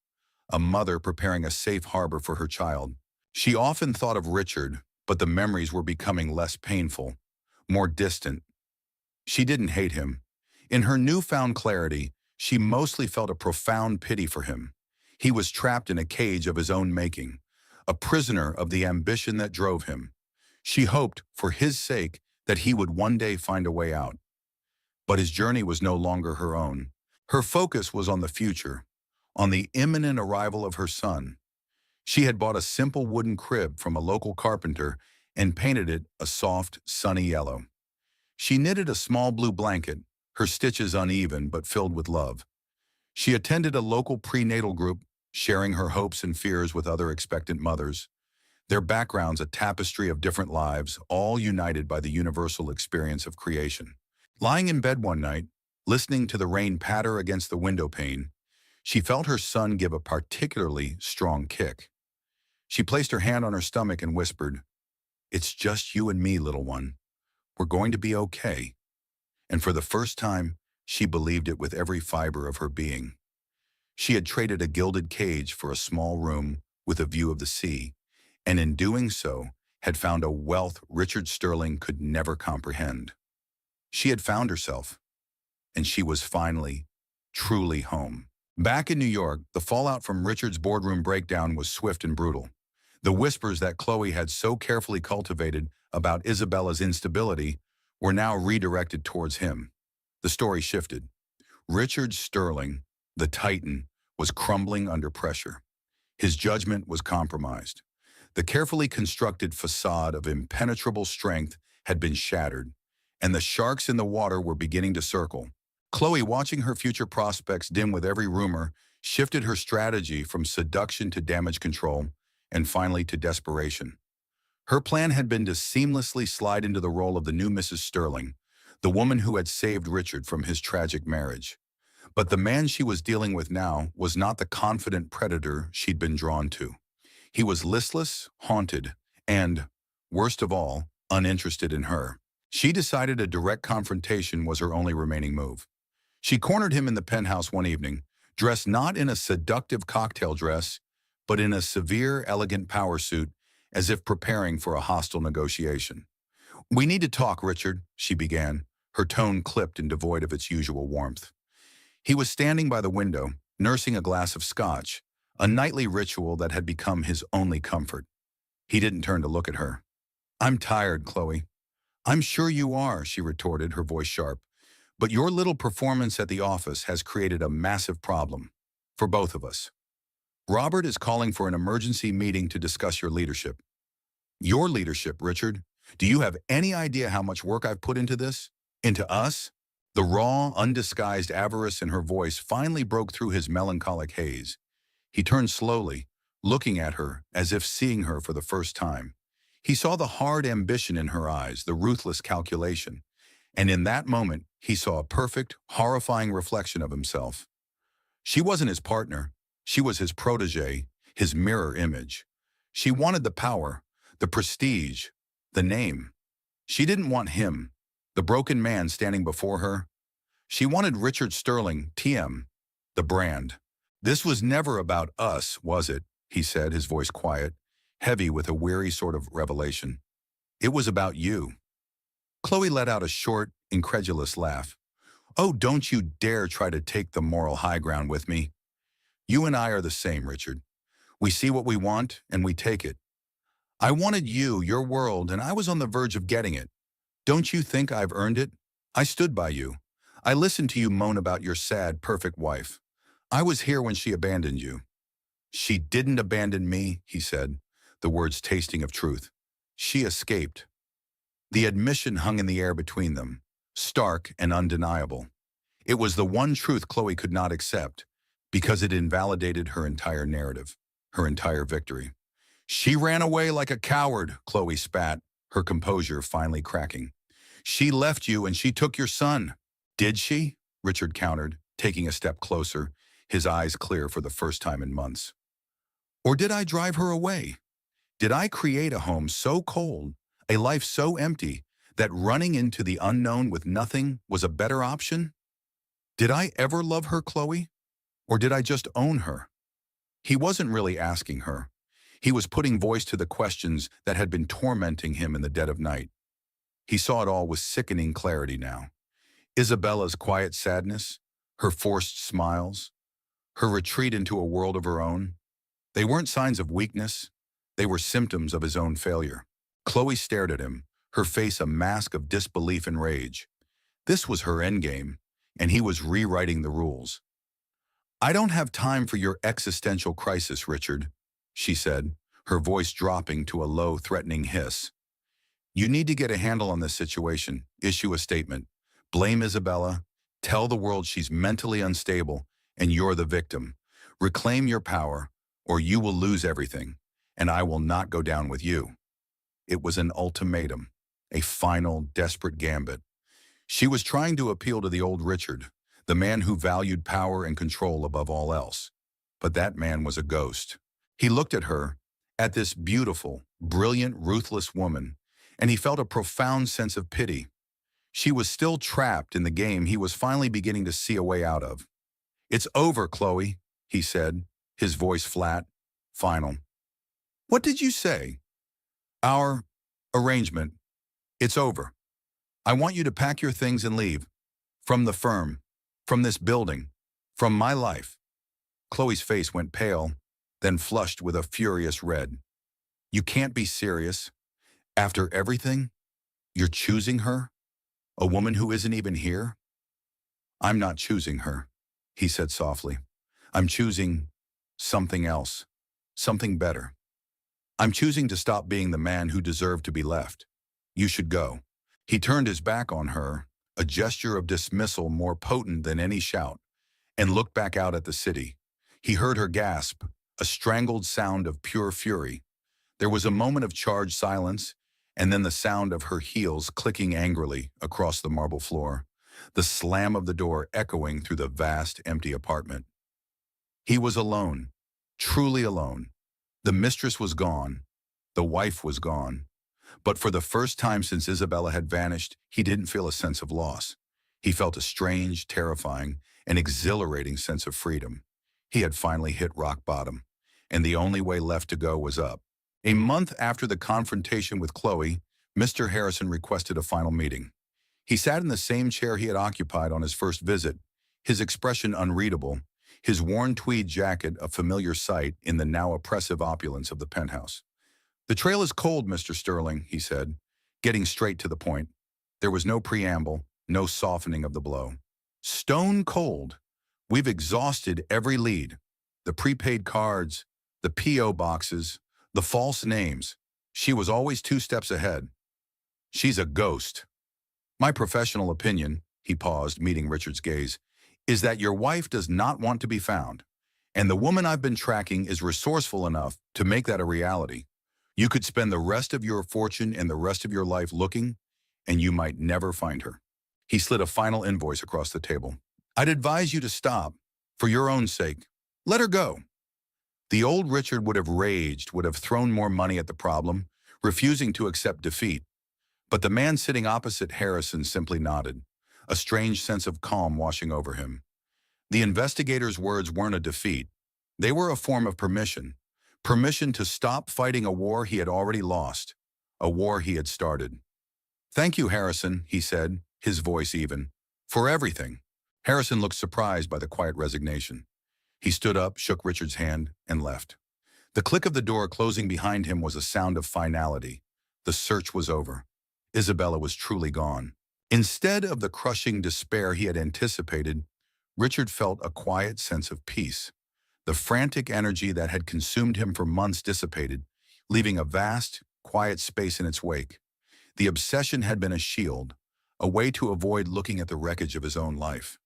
B: a mother preparing a safe harbor for her child. She often thought of Richard, but the memories were becoming less painful, more distant. She didn't hate him. In her newfound clarity, she mostly felt a profound pity for him. He was trapped in a cage of his own making, a prisoner of the ambition that drove him. She hoped, for his sake, that he would one day find a way out. But his journey was no longer her own. Her focus was on the future, on the imminent arrival of her son. She had bought a simple wooden crib from a local carpenter and painted it a soft, sunny yellow. She knitted a small blue blanket, her stitches uneven but filled with love. She attended a local prenatal group, sharing her hopes and fears with other expectant mothers, their backgrounds a tapestry of different lives, all united by the universal experience of creation. Lying in bed one night, listening to the rain patter against the window pane, she felt her son give a particularly strong kick. She placed her hand on her stomach and whispered, "It's just you and me, little one. We're going to be okay." And for the first time, she believed it with every fiber of her being. She had traded a gilded cage for a small room with a view of the sea, and in doing so, had found a wealth Richard Sterling could never comprehend. She had found herself, and she was finally, truly home. Back in New York, the fallout from Richard's boardroom breakdown was swift and brutal. The whispers that Chloe had so carefully cultivated about Isabella's instability were now redirected towards him. The story shifted. Richard Sterling, the Titan, was crumbling under pressure. His judgment was compromised. The carefully constructed facade of impenetrable strength had been shattered, and the sharks in the water were beginning to circle. Chloe, watching her future prospects dim with every rumor, shifted her strategy from seduction to damage control, and finally to desperation. Her plan had been to seamlessly slide into the role of the new Mrs. Sterling, the woman who had saved Richard from his tragic marriage. But the man she was dealing with now was not the confident predator she'd been drawn to. He was listless, haunted, and, worst of all, uninterested in her. She decided a direct confrontation was her only remaining move. She cornered him in the penthouse one evening, dressed not in a seductive cocktail dress, but in a severe, elegant power suit, as if preparing for a hostile negotiation. "We need to talk, Richard," she began, her tone clipped and devoid of its usual warmth. He was standing by the window, nursing a glass of scotch, a nightly ritual that had become his only comfort. He didn't turn to look at her. "I'm tired, Chloe." "I'm sure you are," she retorted, her voice sharp. "But your little performance at the office has created a massive problem. For both of us. Robert is calling for an emergency meeting to discuss your leadership." "Your leadership, Richard? Do you have any idea how much work I've put into this? Into us?" The raw, undisguised avarice in her voice finally broke through his melancholic haze. He turned slowly, looking at her as if seeing her for the first time. He saw the hard ambition in her eyes, the ruthless calculation. And in that moment, he saw a perfect, horrifying reflection of himself. She wasn't his partner. She was his protege, his mirror image. She wanted the power, the prestige, the name. She didn't want him, the broken man standing before her. She wanted Richard Sterling, TM, the brand. "This was never about us, was it?" he said, his voice quiet, heavy with a weary sort of revelation. "It was about you." Chloe let out a short, incredulous laugh. "Oh, don't you dare try to take the moral high ground with me. You and I are the same, Richard. We see what we want, and we take it. I wanted you, your world, and I was on the verge of getting it. Don't you think I've earned it? I stood by you. I listened to you moan about your sad, perfect wife. I was here when she abandoned you." "She didn't abandon me," he said, the words tasting of truth. "She escaped." The admission hung in the air between them, stark and undeniable. It was the one truth Chloe could not accept, because it invalidated her entire narrative, her entire victory. "She ran away like a coward," Chloe spat, her composure finally cracking. "She left you and she took your son." "Did she?" Richard countered, taking a step closer, his eyes clear for the first time in months. "Or did I drive her away? Did I create a home so cold, a life so empty, that running into the unknown with nothing was a better option? Did I ever love her, Chloe? Or did I just own her?" He wasn't really asking her. He was putting voice to the questions that had been tormenting him in the dead of night. He saw it all with sickening clarity now. Isabella's quiet sadness, her forced smiles, her retreat into a world of her own. They weren't signs of weakness. They were symptoms of his own failure. Chloe stared at him, her face a mask of disbelief and rage. This was her endgame, and he was rewriting the rules. "I don't have time for your existential crisis, Richard," she said, her voice dropping to a low, threatening hiss. "You need to get a handle on this situation, issue a statement, blame Isabella, tell the world she's mentally unstable, and you're the victim. Reclaim your power, or you will lose everything, and I will not go down with you." It was an ultimatum, a final, desperate gambit. She was trying to appeal to the old Richard, the man who valued power and control above all else. But that man was a ghost. He looked at her, at this beautiful, brilliant, ruthless woman, and he felt a profound sense of pity. She was still trapped in the game he was finally beginning to see a way out of. "It's over, Chloe," he said, his voice flat, final. "What did you say?" "Our arrangement. It's over. I want you to pack your things and leave. From the firm, from this building, from my life." Chloe's face went pale, then flushed with a furious red. "You can't be serious. After everything, you're choosing her? A woman who isn't even here?" "I'm not choosing her," he said softly. "I'm choosing something else, something better. I'm choosing to stop being the man who deserved to be left. You should go." He turned his back on her, a gesture of dismissal more potent than any shout, and looked back out at the city. He heard her gasp, a strangled sound of pure fury. There was a moment of charged silence, and then the sound of her heels clicking angrily across the marble floor, the slam of the door echoing through the vast, empty apartment. He was alone, truly alone. The mistress was gone. The wife was gone. But for the first time since Isabella had vanished, he didn't feel a sense of loss. He felt a strange, terrifying, and exhilarating sense of freedom. He had finally hit rock bottom, and the only way left to go was up. A month after the confrontation with Chloe, Mr. Harrison requested a final meeting. He sat in the same chair he had occupied on his first visit, his expression unreadable, his worn tweed jacket a familiar sight in the now oppressive opulence of the penthouse. "The trail is cold, Mr. Sterling," he said, getting straight to the point. There was no preamble, no softening of the blow. "Stone cold. We've exhausted every lead. The prepaid cards, the P.O. boxes, the false names. She was always 2 steps ahead. She's a ghost. My professional opinion," he paused, meeting Richard's gaze, "is that your wife does not want to be found, and the woman I've been tracking is resourceful enough to make that a reality. You could spend the rest of your fortune and the rest of your life looking, and you might never find her." He slid a final invoice across the table. "I'd advise you to stop, for your own sake. Let her go." The old Richard would have raged, would have thrown more money at the problem, refusing to accept defeat. But the man sitting opposite Harrison simply nodded, a strange sense of calm washing over him. The investigator's words weren't a defeat. They were a form of permission. Permission to stop fighting a war he had already lost, a war he had started. "Thank you, Harrison," he said, his voice even, "for everything." Harrison looked surprised by the quiet resignation. He stood up, shook Richard's hand, and left. The click of the door closing behind him was a sound of finality. The search was over. Isabella was truly gone. Instead of the crushing despair he had anticipated, Richard felt a quiet sense of peace. The frantic energy that had consumed him for months dissipated, leaving a vast, quiet space in its wake. The obsession had been a shield, a way to avoid looking at the wreckage of his own life.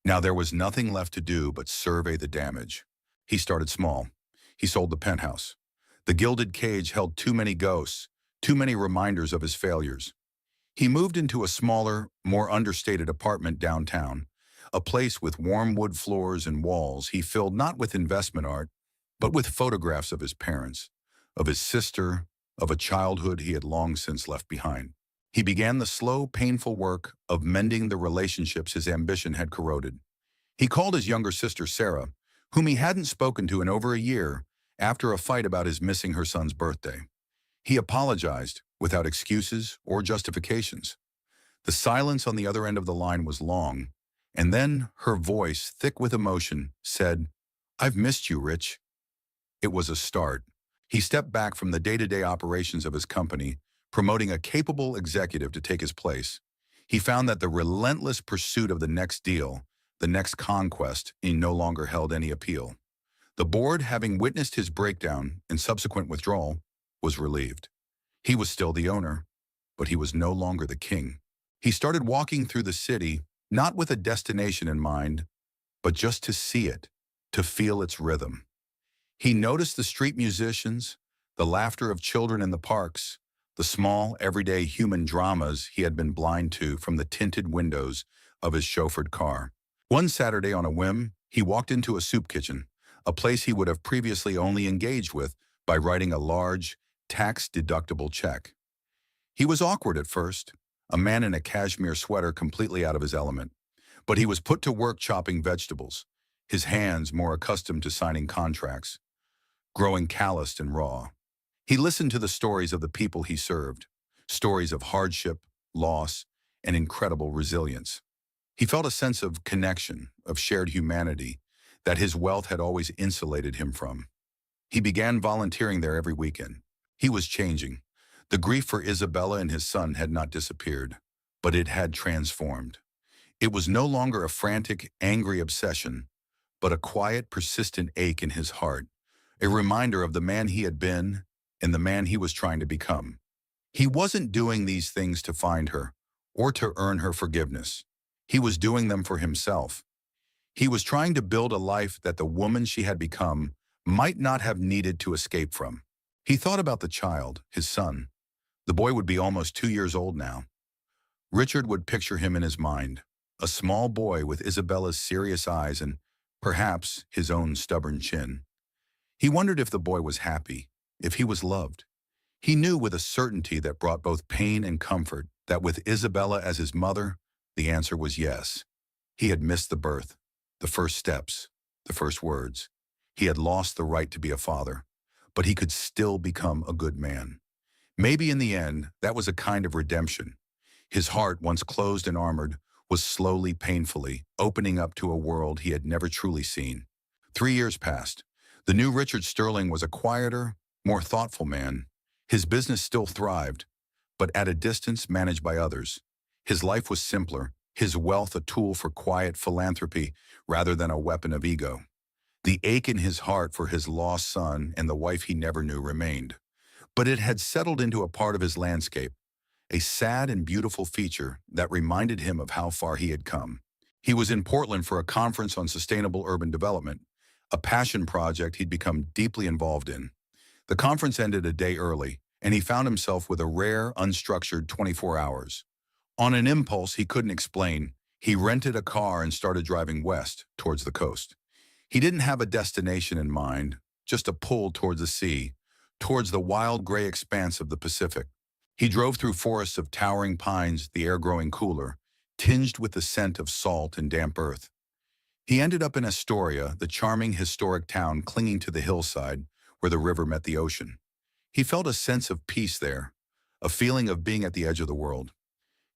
B: Now there was nothing left to do but survey the damage. He started small. He sold the penthouse. The gilded cage held too many ghosts, too many reminders of his failures. He moved into a smaller, more understated apartment downtown, a place with warm wood floors and walls he filled not with investment art, but with photographs of his parents, of his sister, of a childhood he had long since left behind. He began the slow, painful work of mending the relationships his ambition had corroded. He called his younger sister Sarah, whom he hadn't spoken to in over a year, after a fight about his missing her son's birthday. He apologized, without excuses or justifications. The silence on the other end of the line was long, and then her voice, thick with emotion, said, "I've missed you, Rich." It was a start. He stepped back from the day-to-day operations of his company, promoting a capable executive to take his place. He found that the relentless pursuit of the next deal, the next conquest, he no longer held any appeal. The board, having witnessed his breakdown and subsequent withdrawal, was relieved. He was still the owner, but he was no longer the king. He started walking through the city, not with a destination in mind, but just to see it, to feel its rhythm. He noticed the street musicians, the laughter of children in the parks, the small, everyday human dramas he had been blind to from the tinted windows of his chauffeured car. One Saturday on a whim, he walked into a soup kitchen, a place he would have previously only engaged with by writing a large, tax-deductible check. He was awkward at first, a man in a cashmere sweater completely out of his element, but he was put to work chopping vegetables, his hands more accustomed to signing contracts, growing calloused and raw. He listened to the stories of the people he served, stories of hardship, loss, and incredible resilience. He felt a sense of connection, of shared humanity, that his wealth had always insulated him from. He began volunteering there every weekend. He was changing. The grief for Isabella and his son had not disappeared, but it had transformed. It was no longer a frantic, angry obsession, but a quiet, persistent ache in his heart, a reminder of the man he had been and the man he was trying to become. He wasn't doing these things to find her or to earn her forgiveness. He was doing them for himself. He was trying to build a life that the woman she had become might not have needed to escape from. He thought about the child, his son. The boy would be almost 2 years old now. Richard would picture him in his mind, a small boy with Isabella's serious eyes and, perhaps, his own stubborn chin. He wondered if the boy was happy, if he was loved. He knew with a certainty that brought both pain and comfort that with Isabella as his mother, the answer was yes. He had missed the birth, the first steps, the first words. He had lost the right to be a father, but he could still become a good man. Maybe in the end, that was a kind of redemption. His heart, once closed and armored, was slowly, painfully, opening up to a world he had never truly seen. 3 years passed. The new Richard Sterling was a quieter, more thoughtful man. His business still thrived, but at a distance managed by others. His life was simpler, his wealth a tool for quiet philanthropy rather than a weapon of ego. The ache in his heart for his lost son and the wife he never knew remained. But it had settled into a part of his landscape, a sad and beautiful feature that reminded him of how far he had come. He was in Portland for a conference on sustainable urban development, a passion project he'd become deeply involved in. The conference ended a day early, and he found himself with a rare, unstructured 24 hours. On an impulse he couldn't explain, he rented a car and started driving west, towards the coast. He didn't have a destination in mind, just a pull towards the sea, towards the wild gray expanse of the Pacific. He drove through forests of towering pines, the air growing cooler, tinged with the scent of salt and damp earth. He ended up in Astoria, the charming historic town clinging to the hillside where the river met the ocean. He felt a sense of peace there, a feeling of being at the edge of the world.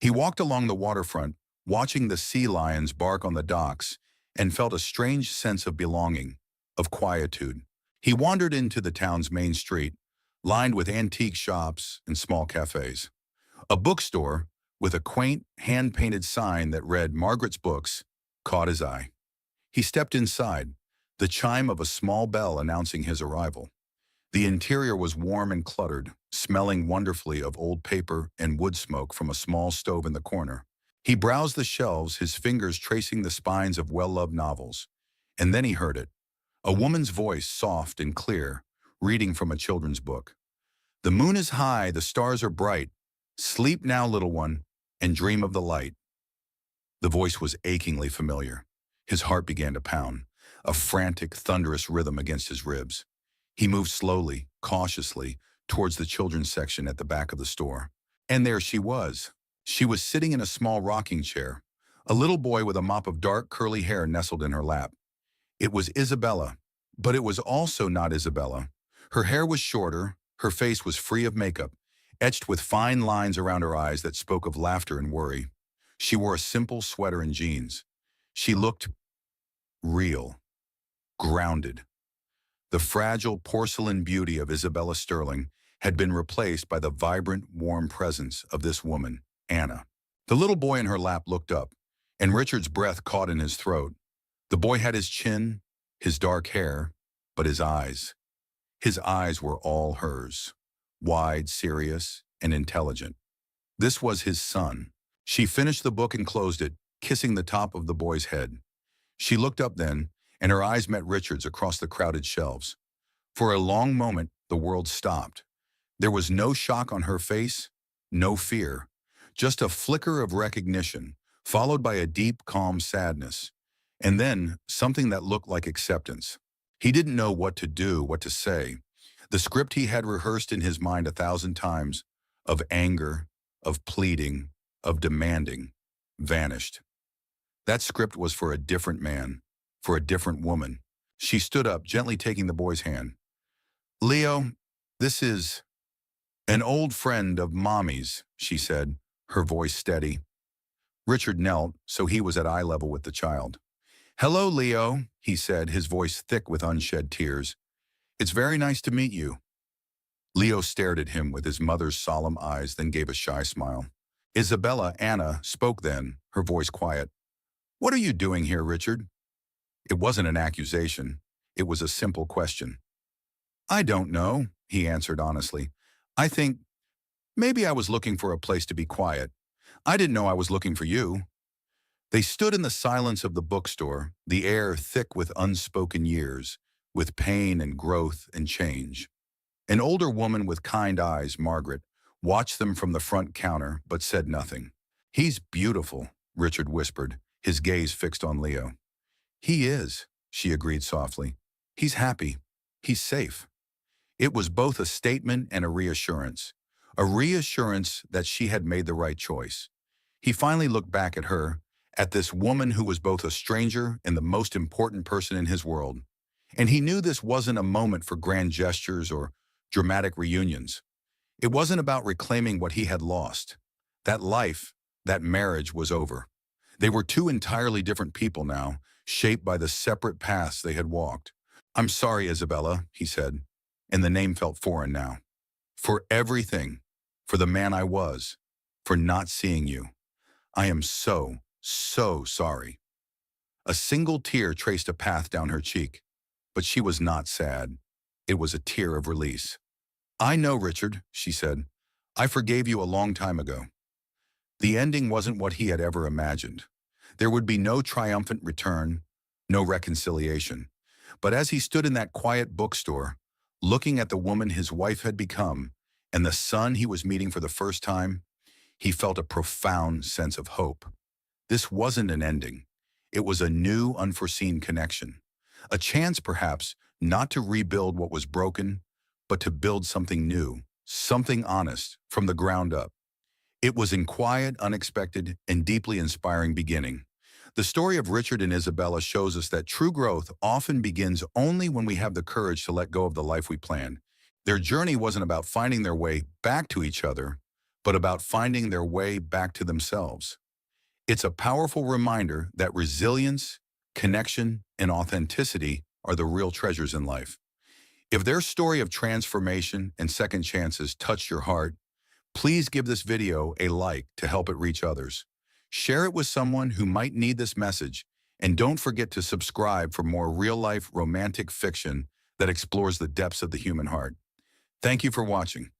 B: He walked along the waterfront, watching the sea lions bark on the docks, and felt a strange sense of belonging, of quietude. He wandered into the town's main street, lined with antique shops and small cafes. A bookstore, with a quaint, hand-painted sign that read Margaret's Books, caught his eye. He stepped inside, the chime of a small bell announcing his arrival. The interior was warm and cluttered, smelling wonderfully of old paper and wood smoke from a small stove in the corner. He browsed the shelves, his fingers tracing the spines of well-loved novels. And then he heard it, a woman's voice, soft and clear, reading from a children's book. "The moon is high, the stars are bright. Sleep now, little one, and dream of the light." The voice was achingly familiar. His heart began to pound, a frantic, thunderous rhythm against his ribs. He moved slowly, cautiously, towards the children's section at the back of the store. And there she was. She was sitting in a small rocking chair, a little boy with a mop of dark, curly hair nestled in her lap. It was Isabella, but it was also not Isabella. Her hair was shorter, her face was free of makeup, etched with fine lines around her eyes that spoke of laughter and worry. She wore a simple sweater and jeans. She looked real, grounded. The fragile porcelain beauty of Isabella Sterling had been replaced by the vibrant, warm presence of this woman, Anna. The little boy in her lap looked up, and Richard's breath caught in his throat. The boy had his chin, his dark hair, but his eyes were all hers, wide, serious, and intelligent. This was his son. She finished the book and closed it, kissing the top of the boy's head. She looked up then, and her eyes met Richard's across the crowded shelves. For a long moment, the world stopped. There was no shock on her face, no fear, just a flicker of recognition, followed by a deep, calm sadness. And then, something that looked like acceptance. He didn't know what to do, what to say. The script he had rehearsed in his mind 1,000 times, of anger, of pleading, of demanding, vanished. That script was for a different man, for a different woman. She stood up, gently taking the boy's hand. "Leo, this is an old friend of Mommy's," she said, her voice steady. Richard knelt, so he was at eye level with the child. "Hello, Leo," he said, his voice thick with unshed tears. "It's very nice to meet you." Leo stared at him with his mother's solemn eyes, then gave a shy smile. Isabella, Anna, spoke then, her voice quiet. "What are you doing here, Richard?" It wasn't an accusation. It was a simple question. "I don't know," he answered honestly. "I think maybe I was looking for a place to be quiet. I didn't know I was looking for you." They stood in the silence of the bookstore, the air thick with unspoken years, with pain and growth and change. An older woman with kind eyes, Margaret, watched them from the front counter but said nothing. "He's beautiful," Richard whispered, his gaze fixed on Leo. "He is," she agreed softly. "He's happy. He's safe." It was both a statement and a reassurance that she had made the right choice. He finally looked back at her, at this woman who was both a stranger and the most important person in his world. And he knew this wasn't a moment for grand gestures or dramatic reunions. It wasn't about reclaiming what he had lost. That life, that marriage was over. They were two entirely different people now, shaped by the separate paths they had walked. "I'm sorry, Isabella," he said, and the name felt foreign now. "For everything, for the man I was, for not seeing you. I am so, so sorry." A single tear traced a path down her cheek, but she was not sad. It was a tear of release. "I know, Richard," she said. "I forgave you a long time ago." The ending wasn't what he had ever imagined. There would be no triumphant return, no reconciliation. But as he stood in that quiet bookstore, looking at the woman his wife had become and the son he was meeting for the first time, he felt a profound sense of hope. This wasn't an ending. It was a new, unforeseen connection. A chance, perhaps, not to rebuild what was broken, but to build something new, something honest, from the ground up. It was a quiet, unexpected, and deeply inspiring beginning. The story of Richard and Isabella shows us that true growth often begins only when we have the courage to let go of the life we planned. Their journey wasn't about finding their way back to each other, but about finding their way back to themselves. It's a powerful reminder that resilience, connection, and authenticity are the real treasures in life. If their story of transformation and second chances touched your heart, please give this video a like to help it reach others. Share it with someone who might need this message, and don't forget to subscribe for more real-life romantic fiction that explores the depths of the human heart. Thank you for watching.